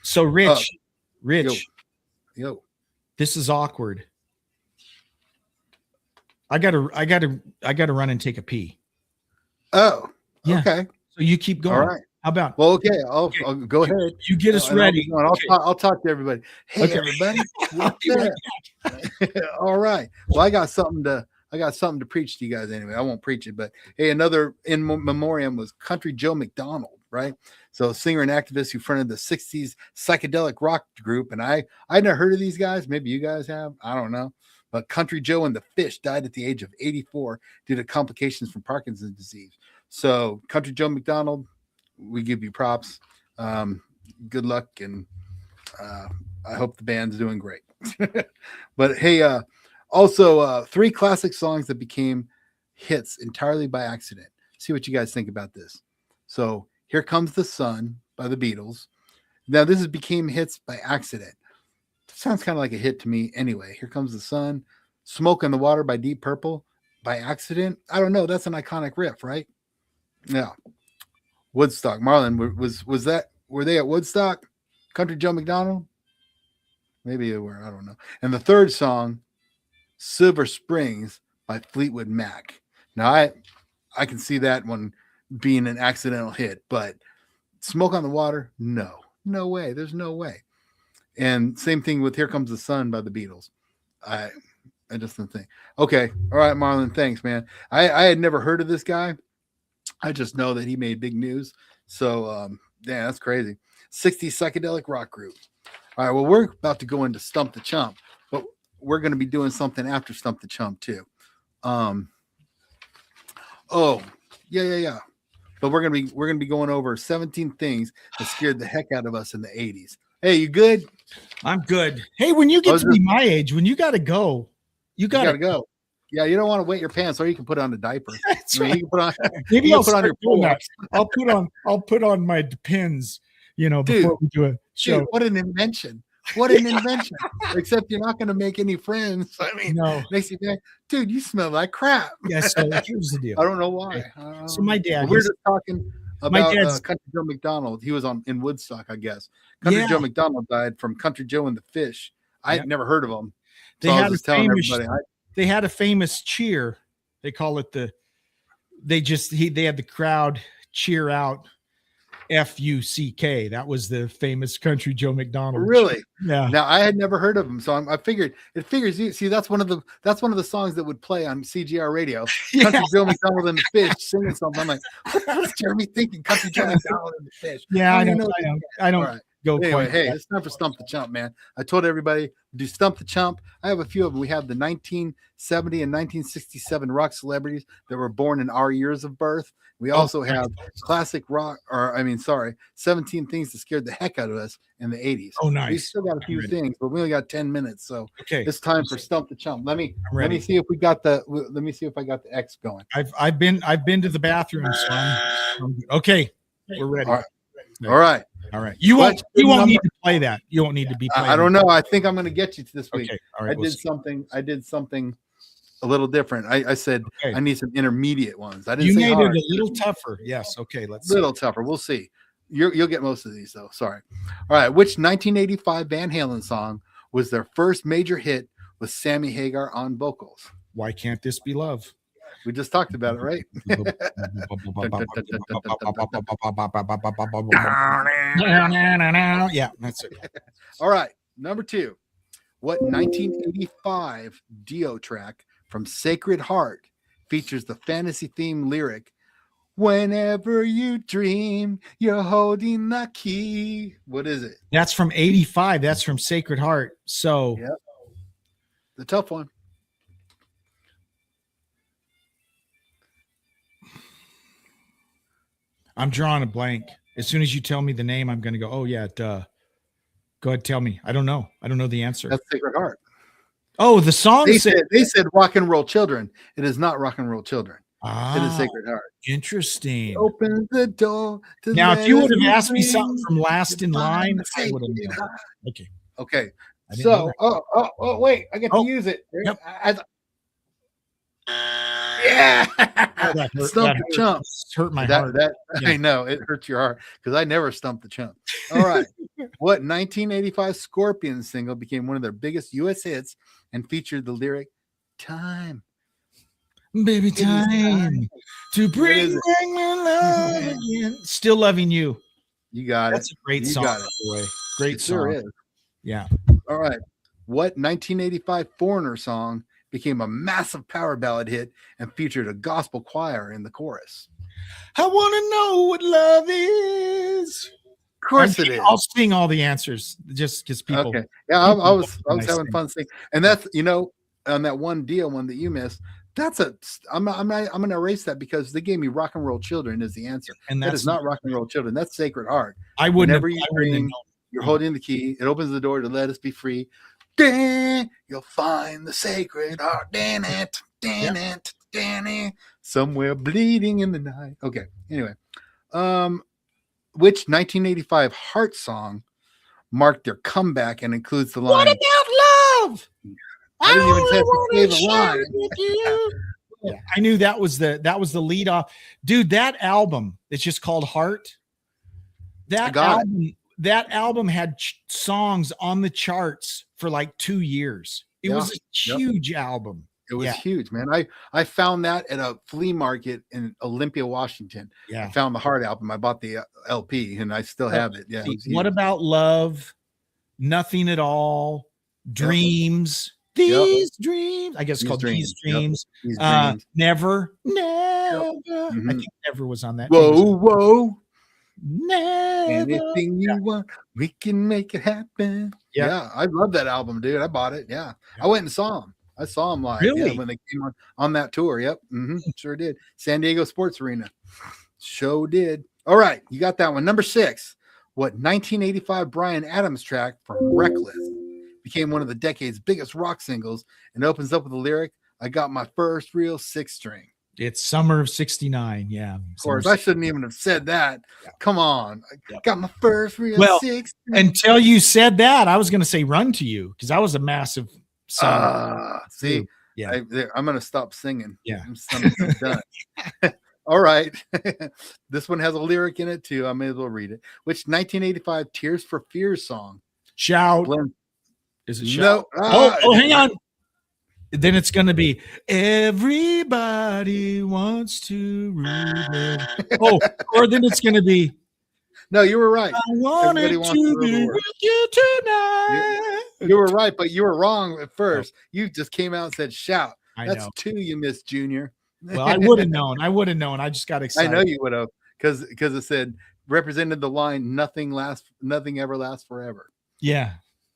So Rich, yo, this is awkward. I gotta run and take a pee. Oh, yeah. Okay. So you keep going. All right. How about? Well, okay. I'll go ahead. You get us ready. I'll talk to everybody. Hey, everybody. All right. Well, I got something to preach to you guys anyway. I won't preach it, but hey, another in memoriam was Country Joe McDonald, right? So singer and activist who fronted the 60s psychedelic rock group. And I'd never heard of these guys. Maybe you guys have. I don't know. But Country Joe and the Fish died at the age of 84 due to complications from Parkinson's disease. So Country Joe McDonald, we give you props. Good luck, and I hope the band's doing great. But hey, also 3 classic songs that became hits entirely by accident. See what you guys think about this. So Here Comes the Sun by the Beatles. Now this became hits by accident. Sounds kind of like a hit to me anyway. Here Comes the Sun. Smoke on the Water by Deep Purple by accident. I don't know. That's an iconic riff, right? Yeah. Woodstock. Marlon, were they at Woodstock? Country Joe McDonald? Maybe they were. I don't know. And the third song, Silver Springs by Fleetwood Mac. Now I can see that one being an accidental hit, but Smoke on the Water? No way. There's no way. And same thing with Here Comes the Sun by the Beatles. I just didn't think. Okay. All right, Marlon. Thanks, man. I had never heard of this guy. I just know that he made big news. So, yeah, that's crazy. 60s psychedelic rock group. All right, well, we're about to go into Stump the Chump, but we're going to be doing something after Stump the Chump too. Oh, yeah. But we're going to be going over 17 things that scared the heck out of us in the 80s. Hey, you good? I'm good. Hey, when you get to be my age, when you got to go, you got to go. Yeah, you don't want to wet your pants, or you can put on a diaper. That's right. You can put on, maybe I'll put on your pull-ups. I'll put on my Depends, before we do a show. Dude, what an invention! What an invention! Except you're not going to make any friends. I mean, no. Makes you think, dude, you smell like crap. Yeah. So here's the deal. I don't know why. So my dad. We're just talking about Country Joe McDonald. He was in Woodstock, I guess. Country Joe McDonald died from Country Joe and the Fish. I had never heard of them. So I was just telling everybody. They had a famous cheer. They call it they had the crowd cheer out F-U-C-K. That was the famous Country Joe McDonald. Really? Yeah. Now I had never heard of him, so I figured you see that's one of the songs that would play on CGR radio. Country Joe McDonald and the Fish singing something. I'm like, what's Jeremy thinking? Country Joe McDonald and the Fish. Yeah, I don't right. go anyway, quite. Hey, it's time for Stump the Chump, man. I told everybody do Stump the Chump. I have a few of them. We have the 1970 and 1967 rock celebrities that were born in our years of birth. We also have classic rock, 17 things that scared the heck out of us in the 80s. Oh, nice. We still got a few things, but we only got 10 minutes. So okay, it's time for Stump the Chump. Let me see if I got the X going. I've been to the bathroom, so I'm okay. We're ready. All right. You won't need to play that. You won't need to be playing. I don't know. I think I'm going to get you to this week. Okay. All right. I did something a little different. I said I need some intermediate ones. I didn't. You say made hard. it a little tougher. Yes. Okay. Let's. Tougher. We'll see. You'll get most of these though. Sorry. All right. Which 1985 Van Halen song was their first major hit with Sammy Hagar on vocals? Why Can't This Be Love? We just talked about it, right? Yeah, that's it. All right. Number 2. What 1985 Dio track from Sacred Heart features the fantasy theme lyric, "Whenever you dream, you're holding the key"? What is it? That's from 85. That's from Sacred Heart. So Yep. The tough one. I'm drawing a blank. As soon as you tell me the name, I'm going to go, oh, yeah, duh. Go ahead, tell me. I don't know. I don't know the answer. That's Sacred Heart. Oh, the song They said Rock and Roll Children. It is not Rock and Roll Children. It is Ah, Sacred Heart. interesting. Open the door. To Now, if let you would have us asked me in. something from Last in Line, I Sacred would have known. Heart. Okay. Okay. I didn't know So, that. wait, I get to Oh, use it. yep. Yeah. Oh, that hurt, Stump the chump. hurt my That, heart. that Yeah. I know it hurts your heart because I never stumped the chump. All right. What 1985 Scorpions single became one of their biggest US hits and featured the lyric "Time"? Baby, It is time. time to bring is it? back my love again. Still Loving You. You got That's it. a great You song, got by it. the way. Great It song. sure is. Yeah. All right. What 1985 Foreigner song became a massive power ballad hit and featured a gospel choir in the chorus? I want to know what love is. Of course it is. I'll sing all the answers just because people. Okay. Yeah, I people was when I having sing. fun singing. And that's, on that one deal one that you missed, I'm gonna erase that because they gave me Rock and Roll Children as the answer. And That that's is not Rock and Roll Children. That's Sacred Heart. I wouldn't have, Whenever you I wouldn't have dream, known. you're holding the key. It opens the door to let us be free. Then you'll find the Sacred Heart. Dan it. Somewhere bleeding in the night. Okay. Anyway, which 1985 Heart song marked their comeback and includes the line? What about love? I didn't even only have to wanna say the line. share it with you. Yeah, I knew that was the lead off. Dude, that album, it's just called Heart. That album had songs on the charts for like 2 years. It was a huge album. It was huge, man. I found that at a flea market in Olympia, Washington. Yeah. I found the Heart album. I bought the LP and I still have it. Yeah. It was What huge. about love? Nothing at all. Dreams. These dreams. I guess it's These called dreams. These Dreams. These dreams. Never. Mhm. I think Never was on that. Whoa. Never. Anything you want, we can make it happen. Yeah. I love that album, dude. I bought it. Yeah. I went and saw him. I saw him live. Really? Yeah, when they came on that tour. Yep. Sure did. San Diego Sports Arena. Show did. All right. You got that one. Number 6. What 1985 Bryan Adams track from Reckless became one of the decade's biggest rock singles and opens up with the lyric, "I got my first real 6-string." It's summer of '69. Yeah. Of course, I shouldn't even have said that. Yeah. Come on. I Yep. got my first real Well, 6-string. Until you said that, I was going to say Run to You because that was a massive song. See, Yeah. I'm going to stop singing. Yeah. I'm done. All right. This one has a lyric in it too. I may as well read it. Which 1985 Tears for Fears song? Shout. Blend- Is it No. shout? Oh, hang on. Then it's going to be everybody wants to relive. Oh, or then it's going to be No, you were right. I wanted Everybody wants to to be reward. with you tonight. You were right, but you were wrong at first. You just came out and said shout. I That's know. 2 you missed, Junior. Well, I would have known. I just got I excited. know you would have because it said represented the line nothing ever lasts forever. Yeah.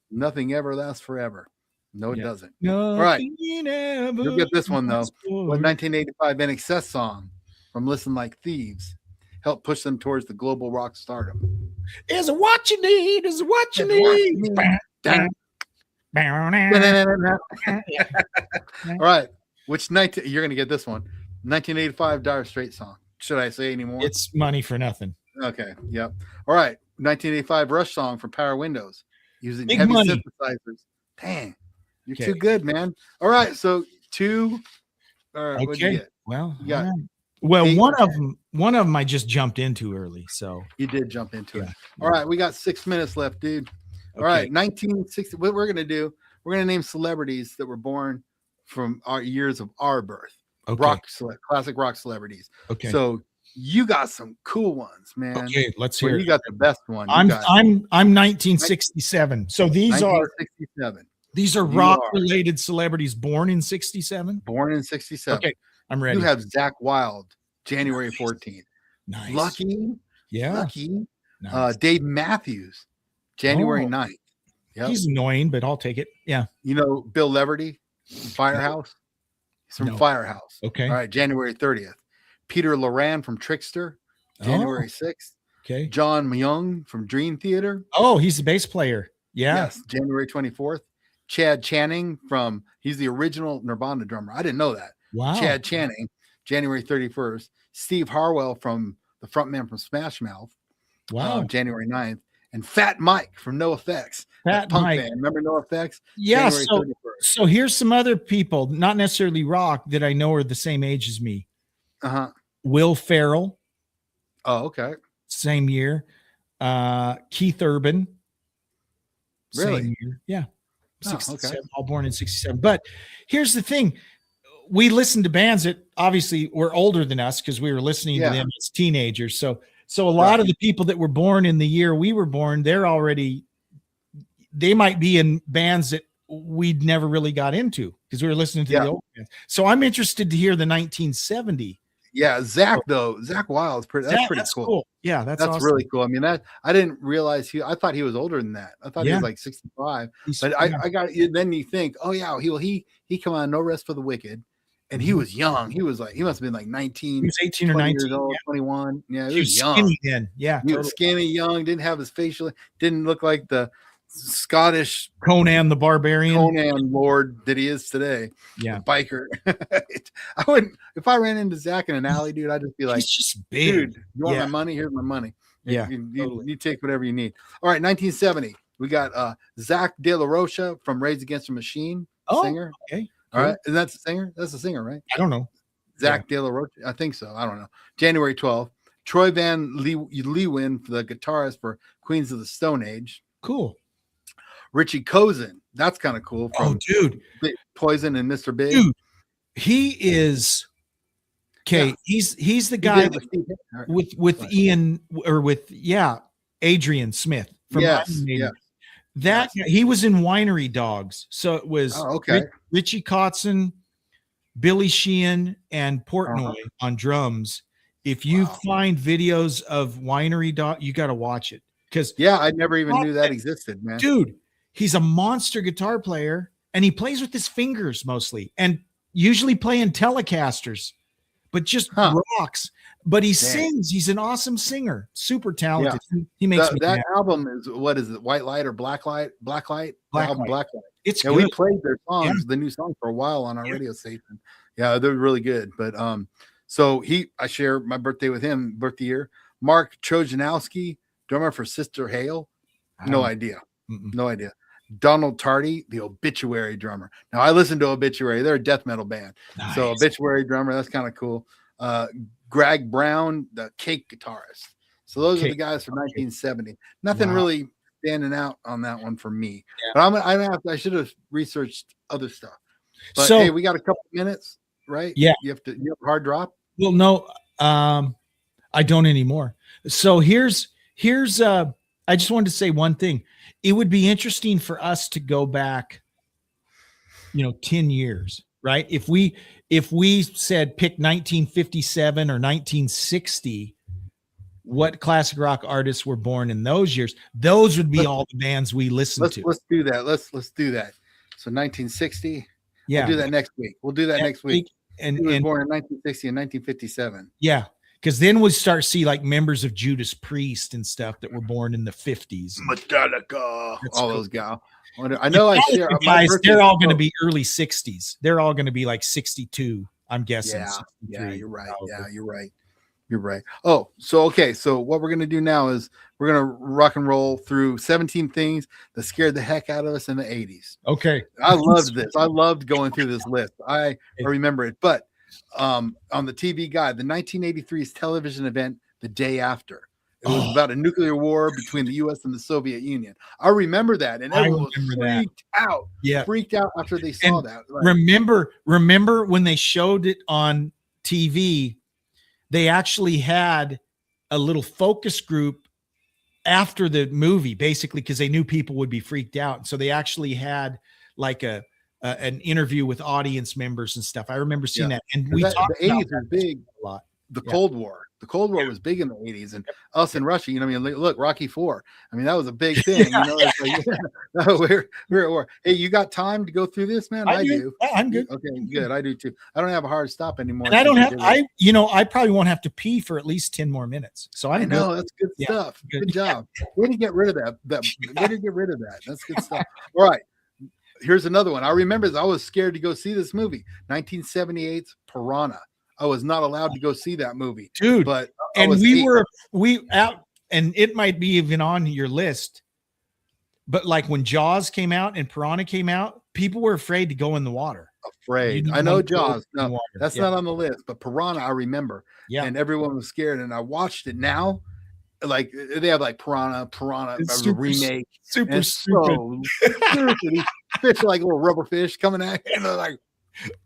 Nothing ever lasts forever. No, it Yeah. doesn't. No. right. You'll get this one, though. What 1985 NXS song from Listen Like Thieves helped push them towards the global rock stardom? Is it what you need? Is it what you Is it what you need? need? All right. You're gonna get this one. 1985 Dire Straits song. Should I say any more? It's money for nothing. Okay. Yep. All right. 1985 Rush song from Power Windows using Big heavy money. synthesizers. Dang, you're Okay. too good, man. All right. So 2. What'd you Okay. get? Well, You got all right. Well, 8 one or of them I just jumped into early. So You did jump into it. Yeah. All right. We got 6 minutes left, dude. All Okay. right. 1960. What we're gonna do? We're gonna name celebrities that were born from our years of our birth. Okay. Classic rock celebrities. Okay. So you got some cool ones, man. Okay. Let's Well, hear you it. got the best one. You I'm got 1967. So these are 1967. You rock are related celebrities born in 67. born in 67. Okay. I'm ready. You have Zach Wild, January 14th. Nice. Lucky. Nice. Dave Matthews, January 9th. Yep. He's annoying, but I'll take it. Yeah. You know Bill Leverty from Firehouse? He's from Firehouse. Okay. All right, January 30th. Peter Loran from Trickster, January 6th. Okay. John Myung from Dream Theater. Oh, he's the bass player. Yeah. Yes, January 24th. Chad Channing he's the original Nirvana drummer. I didn't know that. Wow. Chad Channing, January 31st. Steve Harwell from the frontman from Smash Mouth. Wow. January 9th. And Fat Mike from NoFX. Fat punk Mike. band. Remember NoFX? Yeah. January 31st. So here's some other people, not necessarily rock, that I know are the same age as me. Will Ferrell. Oh, okay. Same year. Keith Urban. Really? Same year. Yeah. Oh, 67, okay. all born in 67. But here's the thing. We listened to bands that obviously were older than us because we were listening to them as teenagers. So a lot of the people that were born in the year we were born, they might be in bands that we'd never really got into because we were listening to the old bands. So I'm interested to hear the 1970. Yeah, Zach Wild is pretty. That's pretty cool. Yeah, that's awesome. Really cool. I mean, I didn't realize I thought he was older than that. I thought he was like 65. But I got then you think, oh yeah, he came on No Rest for the Wicked, and he was young. He was like he must have been like 19. He was 18 or 19 years old, 21. Yeah, he was young. Skinny then. Yeah, he was skinny, young. Didn't have his facial. Didn't look like the Scottish Conan the Barbarian, Conan Lord that he is today. Yeah, biker. I wouldn't if I ran into Zach in an alley, dude. I'd just be like, he's just big. Dude, you want my money? Here's my money. Yeah, you take whatever you need. All right, 1970. We got Zach De La Rocha from Rage Against the Machine, singer. Okay, all right, and that's the singer. That's the singer, right? I don't know. Zach De La Rocha, I think so. I don't know. January 12th. Troy Van Leeuwen, the guitarist for Queens of the Stone Age. Cool. Richie Kozen, that's kind of cool. From Poison and Mr. Big. Dude, he is he's the guy with Ian or with Adrian Smith from he was in Winery Dogs. So it was Richie Kotzen, Billy Sheehan, and Portnoy on drums. If you find videos of Winery Dog, you got to watch it because I never even knew that existed, man. Dude, he's a monster guitar player, and he plays with his fingers mostly, and usually playing Telecasters, but just rocks. But he sings. He's an awesome singer, super talented. He makes me that mad. album is what is it? White Light or Black Light? Black Light. It's good. We played their songs, the new song, for a while on our radio station. Yeah, they're really good. But so I share my birthday with him, birthday year. Mark Trojanowski, drummer for Sister Hale. No idea. No idea. Donald Tardy, the Obituary drummer. Now I listen to Obituary. They're a death metal band. Nice. So Obituary drummer, that's kind of cool. Greg Brown, the Cake guitarist. So those are the guys from 1970. Nothing really standing out on that one for me. Yeah. But I should have researched other stuff. But hey, we got a couple minutes, right? Yeah. You have a hard drop? Well, no, I don't anymore. So here's I just wanted to say one thing. It would be interesting for us to go back, 10 years, right? If we said pick 1957 or 1960, what classic rock artists were born in those years, those would be all the bands we listened to. Let's do that. Let's do that. So 1960. Yeah. We'll do that next week. Next week. And he was born in 1960 and 1957. Yeah. Because then we start see like members of Judas Priest and stuff that were born in the 50s. Metallica. All those guys. I know I share. Guys, they're all going to be early 60s. They're all going to be like 62, I'm guessing. Yeah, you're right. Yeah, you're right. You're right. Oh, so okay. So what we're going to do now is we're going to rock and roll through 17 things that scared the heck out of us in the 80s. Okay. I loved this. I loved going through this list. I remember it. But on the TV Guide, the 1983's television event, The Day After, It was about a nuclear war between the U.S. and the Soviet Union. I remember that, and I everyone was remember that. freaked out after they saw that. Like, Remember when they showed it on TV, they actually had a little focus group after the movie, basically, because they knew people would be freaked out. So they actually had like an interview with audience members and stuff. I remember seeing that. And we talked the 80s was big. a lot. The Cold War. The Cold War was big in the 80s, and us in Russia, you know, I mean, look, Rocky IV. I mean, that was a big thing. You know, it's like, no, we're at war. Hey, you got time to go through this, man? I do. Yeah, I'm good. Okay, good. I do too. I don't have a hard stop anymore. And I don't have, I probably won't have to pee for at least 10 more minutes. So I know that's good stuff. Good job. Way to get rid of that. Way to get rid of that. That's good stuff. All right. Here's another one. I remember I was scared to go see this movie, 1978's Piranha. I was not allowed to go see that movie, dude. But and we out, and it might be even on your list. But like when Jaws came out and Piranha came out, people were afraid to go in the water. I know Jaws. No, that's not on the list. But Piranha, I remember. Yeah. And everyone was scared. And I watched it now. Like they have like Piranha, a remake. Super stupid. These fish are like little rubber fish coming at you. And they're like,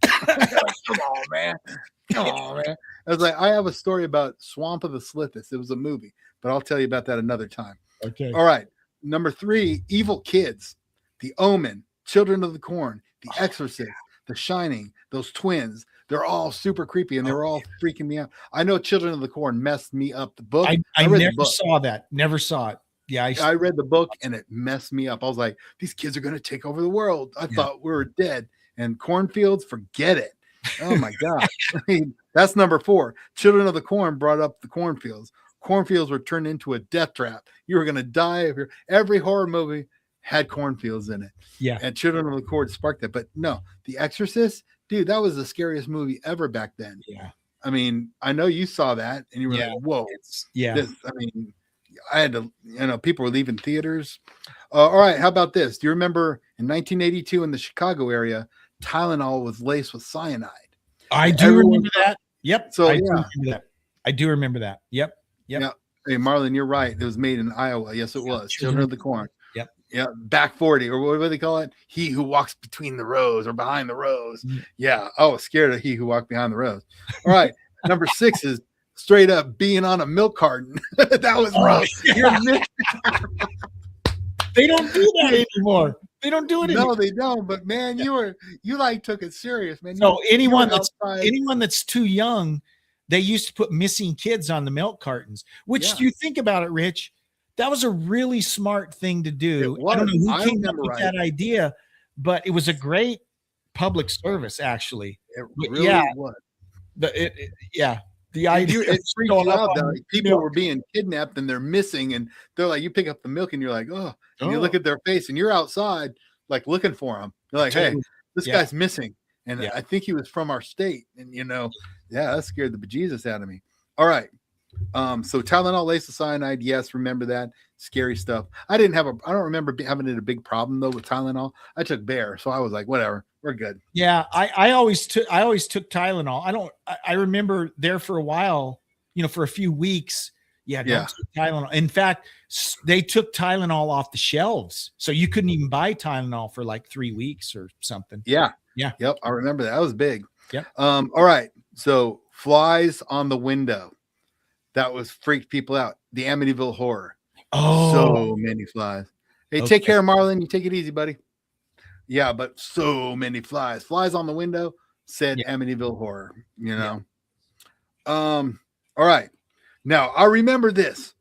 come on, man. Come on, man. I was like, I have a story about Swamp of the Slithis. It was a movie, but I'll tell you about that another time. Okay. All right. Number 3, Evil Kids, The Omen, Children of the Corn, The Exorcist, The Shining, those twins. They're all super creepy and they were all freaking me out. I know Children of the Corn messed me up. The book. I never saw that. Never saw it. Yeah. I read the book and it messed me up. I was like, these kids are going to take over the world. I thought we were dead. And cornfields, forget it. Oh my God. I mean, that's number 4. Children of the Corn brought up the cornfields. Cornfields were turned into a death trap. You were going to die. Every horror movie had cornfields in it. Yeah. And Children of the Corn sparked that. But no, The Exorcist, dude, that was the scariest movie ever back then. Yeah. I mean, I know you saw that and you were like, whoa. I had to, people were leaving theaters. All right. How about this? Do you remember in 1982 in the Chicago area, Tylenol was laced with cyanide? I do remember that. Yep. So I do remember that. Yep. Yeah. Hey, Marlon, you're right. It was made in Iowa. Yes, it was. Children of the Corn. Yep. Yeah. Back 40, or what do they call it? He who walks between the rows or behind the rows. Mm-hmm. Yeah. I was scared of He Who Walked Behind the Rows. All right. Number 6 is straight up being on a milk carton. That was rough. Yeah. They don't do that anymore. They don't do it anymore. No, they don't. But man, you like took it serious, man. So anyone that's too young, they used to put missing kids on the milk cartons, which you think about it, Rich, that was a really smart thing to do. I don't know who came up with that idea, but it was a great public service, actually. It really was. The idea it freaked you out that like, people were being kidnapped and they're missing, and they're like, you pick up the milk and you're like, and you look at their face and you're outside like looking for them. You're like, hey, this guy's missing. And I think he was from our state. And that scared the bejesus out of me. All right. So Tylenol laced with cyanide. Yes, remember that. Scary stuff. I don't remember having it a big problem though with Tylenol. I took Bayer, so I was like, whatever, we're good. Yeah, I always took Tylenol. I remember there for a while, for a few weeks. Don't take Tylenol. In fact, they took Tylenol off the shelves, so you couldn't even buy Tylenol for like 3 weeks or something. Yeah. Yep, I remember that. That was big. Yeah. All right. So flies on the window. That was freaked people out. The Amityville Horror. Oh, so many flies. Hey, take care, Marlon. You take it easy, buddy. Yeah, but so many flies. Flies on the window, said Amityville Horror, All right. Now, I remember this.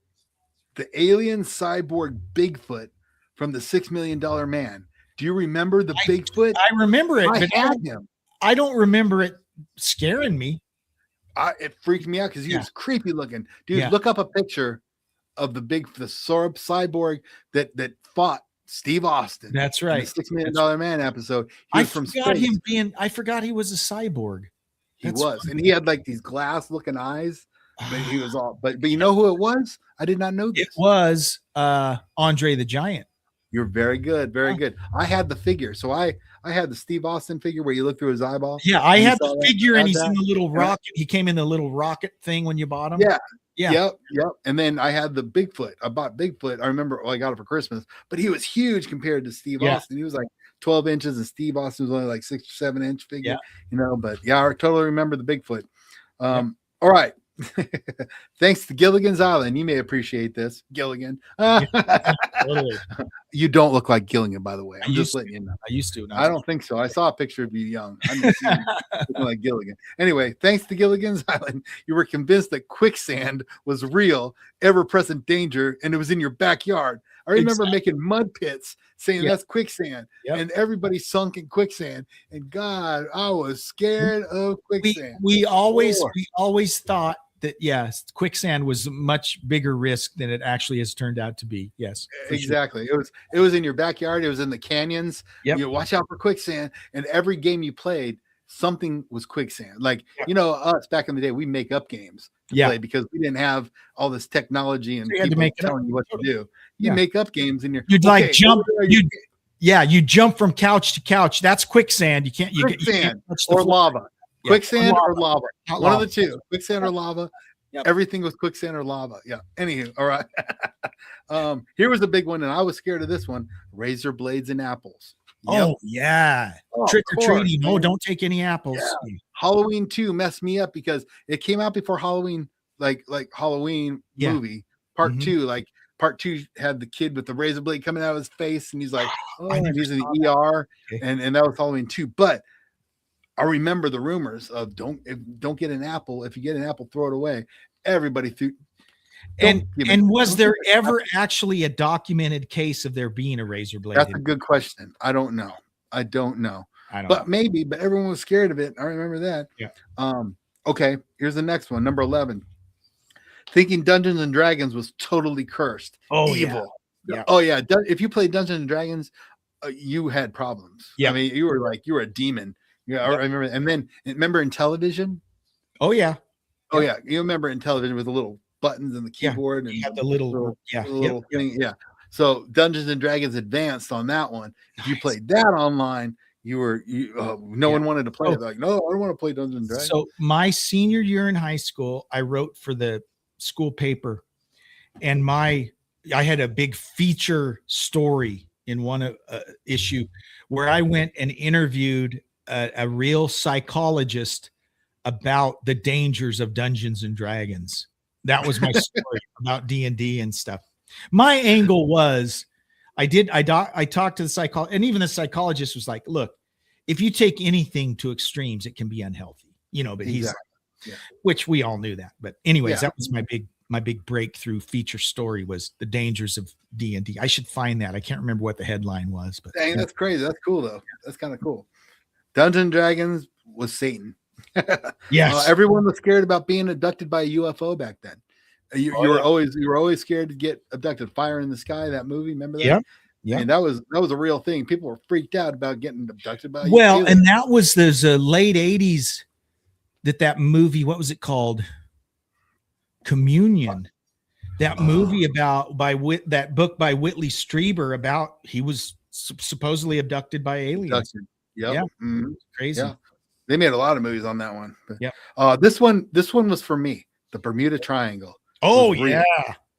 The alien cyborg Bigfoot from the $6 Million Man. Do you remember the Bigfoot? I remember it. I had him. I don't remember it scaring me. It freaked me out because he was creepy looking. Dude, look up a picture of the cyborg that fought Steve Austin. That's right. In the $6 Million Man episode. He was from space. I forgot he was a cyborg. He was. And he had like these glass looking eyes. But he was all but you know who it was? I did not know this. It was Andre the Giant. You're very good, very good. I had the figure, so I had the Steve Austin figure where you look through his eyeball. Yeah, I You had saw the that? figure, Had and he's in that? the little Yeah. rocket. He came in the little rocket thing when you bought him. Yeah. Yeah. Yep. And then I had the Bigfoot. I bought Bigfoot. I remember I got it for Christmas, but he was huge compared to Steve Yeah. Austin. He was like 12 inches, and Steve Austin was only like 6 or 7 inch figure. Yeah. But yeah, I totally remember the Bigfoot. All right. Thanks to Gilligan's Island. You may appreciate this, Gilligan. Totally. You don't look like Gilligan, by the way. I'm I just used letting you know. I used to. I don't think so. I saw a picture of you young. I didn't see you looking like Gilligan. Anyway, thanks to Gilligan's Island, you were convinced that quicksand was real, ever-present danger, and it was in your backyard. I remember making mud pits saying that's quicksand, and everybody sunk in quicksand. And God, I was scared of quicksand. We always thought that quicksand was a much bigger risk than it actually has turned out to be. Yes, exactly. Sure. It was in your backyard. It was in the canyons. You watch out for quicksand. And every game you played, something was quicksand. Like us back in the day, we make up games to play because we didn't have all this technology and so people telling you what to do. You make up games, and you'd like jump. You jump from couch to couch. That's quicksand. You can't touch the lava. Quicksand or lava. One of the two. Quicksand or lava. Everything was quicksand or lava. Yeah. Anywho, all right. Here was a big one, and I was scared of this one: razor blades and apples. Oh yeah. Trick or treating. No, don't take any apples. Yeah. Halloween 2 messed me up because it came out before Halloween, like Halloween movie part 2. Like part 2 had the kid with the razor blade coming out of his face, and he's like, and he's in the ER, and that was Halloween 2. But I remember the rumors of don't get an apple. If you get an apple, throw it away. Everybody threw. And was there ever actually a documented case of there being a razor blade? That's a good question. I don't know. But maybe. But everyone was scared of it. I remember that. Yeah. Okay. Here's the next one. Number 11. Thinking Dungeons and Dragons was totally cursed. Oh, evil. Yeah. Oh yeah. If you played Dungeons and Dragons, you had problems. Yeah. I mean, you were a demon. Yeah, I remember. And then remember in television? Oh yeah. Oh yeah. You remember in television with the little buttons and the keyboard and you have the little thing. Yeah. So Dungeons and Dragons Advanced on that one. If you played that online, no one wanted to play it. Like, no, I don't want to play Dungeons and Dragons. So my senior year in high school, I wrote for the school paper, and I had a big feature story in one issue where I went and interviewed a real psychologist about the dangers of Dungeons and Dragons. That was my story about D&D and stuff. My angle was I talked to the psychologist, and even the psychologist was like, look, if you take anything to extremes, it can be unhealthy, but he's which we all knew that. But anyways, that was my big breakthrough feature story was the dangers of D&D. I should find that. I can't remember what the headline was, but dang, that's crazy. That's cool though. That's kind of cool. Dungeons and Dragons was Satan. Yes. Everyone was scared about being abducted by a UFO back then. You were always scared to get abducted. Fire in the Sky, that movie, remember that? Yeah. And that was a real thing. People were freaked out about getting abducted by UFO. And that was those late 80s that movie, what was it called? Communion. That movie that book by Whitley Strieber about he was supposedly abducted by aliens. Yep. Yeah. Mm-hmm. Crazy. Yeah. They made a lot of movies on that one. Yeah. This one was for me. The Bermuda Triangle. Oh yeah.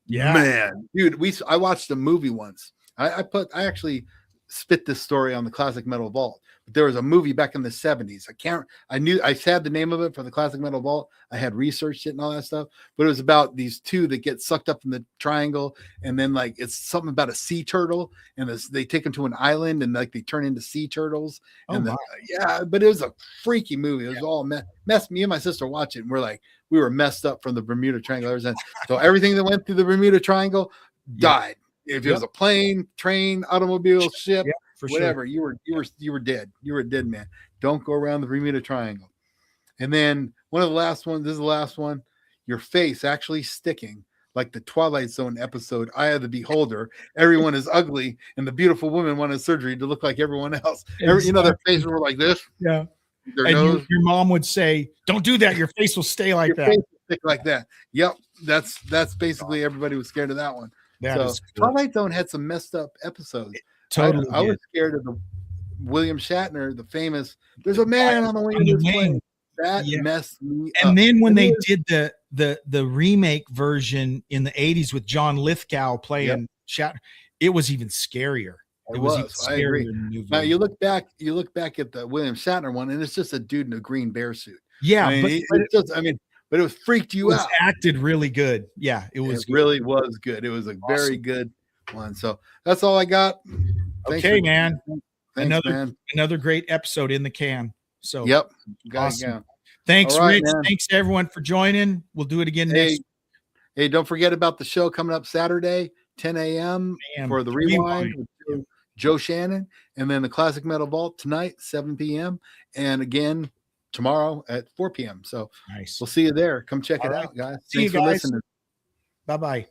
Man, dude, I watched a movie once. I actually spit this story on the Classic Metal Vault. But there was a movie back in the 70s. I had the name of it for the Classic Metal Vault. I had researched it and all that stuff. But it was about these two that get sucked up in the triangle, and then like it's something about a sea turtle, and they take them to an island, and like they turn into sea turtles. But it was a freaky movie. It was all mess. Me and my sister watched it, and we were messed up from the Bermuda Triangle ever since. So everything that went through the Bermuda Triangle died. If it was a plane, train, automobile, ship, whatever, you were dead. You were a dead man. Don't go around the Bermuda Triangle. And then one of the last ones, this is the last one, your face actually sticking like the Twilight Zone episode, Eye of the Beholder. Everyone is ugly, and the beautiful woman wanted surgery to look like everyone else. Their faces were like this. Yeah. And your mom would say, don't do that. Your face will stay like that. Face will stick like that. Yep. That's basically everybody was scared of that one. Twilight Zone had some messed up episodes. Totally. I was scared of the William Shatner, the famous "There's a man on the wing of this plane." That messed me up. And then when they did the remake version in the 80s with John Lithgow playing Shatner, it was even scarier. It was even scarier. I agree. In the new Now version. you look back at the William Shatner one, and it's just a dude in a green bear suit. Yeah, but it freaked you out. Acted really good. Yeah, it was. It really was good. It was a very good one. So that's all I got. Okay, man. Thanks, man. Another great episode in the can. So yep. Awesome. Thanks, right, Rich. man. Thanks to everyone for joining. We'll do it again next. Hey, don't forget about the show coming up Saturday, 10 a.m. for the Rewind with Joe Shannon, and then the Classic Metal Vault tonight, 7 p.m. and again tomorrow at 4 p.m. So nice. We'll see you there. Come check it out, guys. See you Thanks for listening. Bye-bye.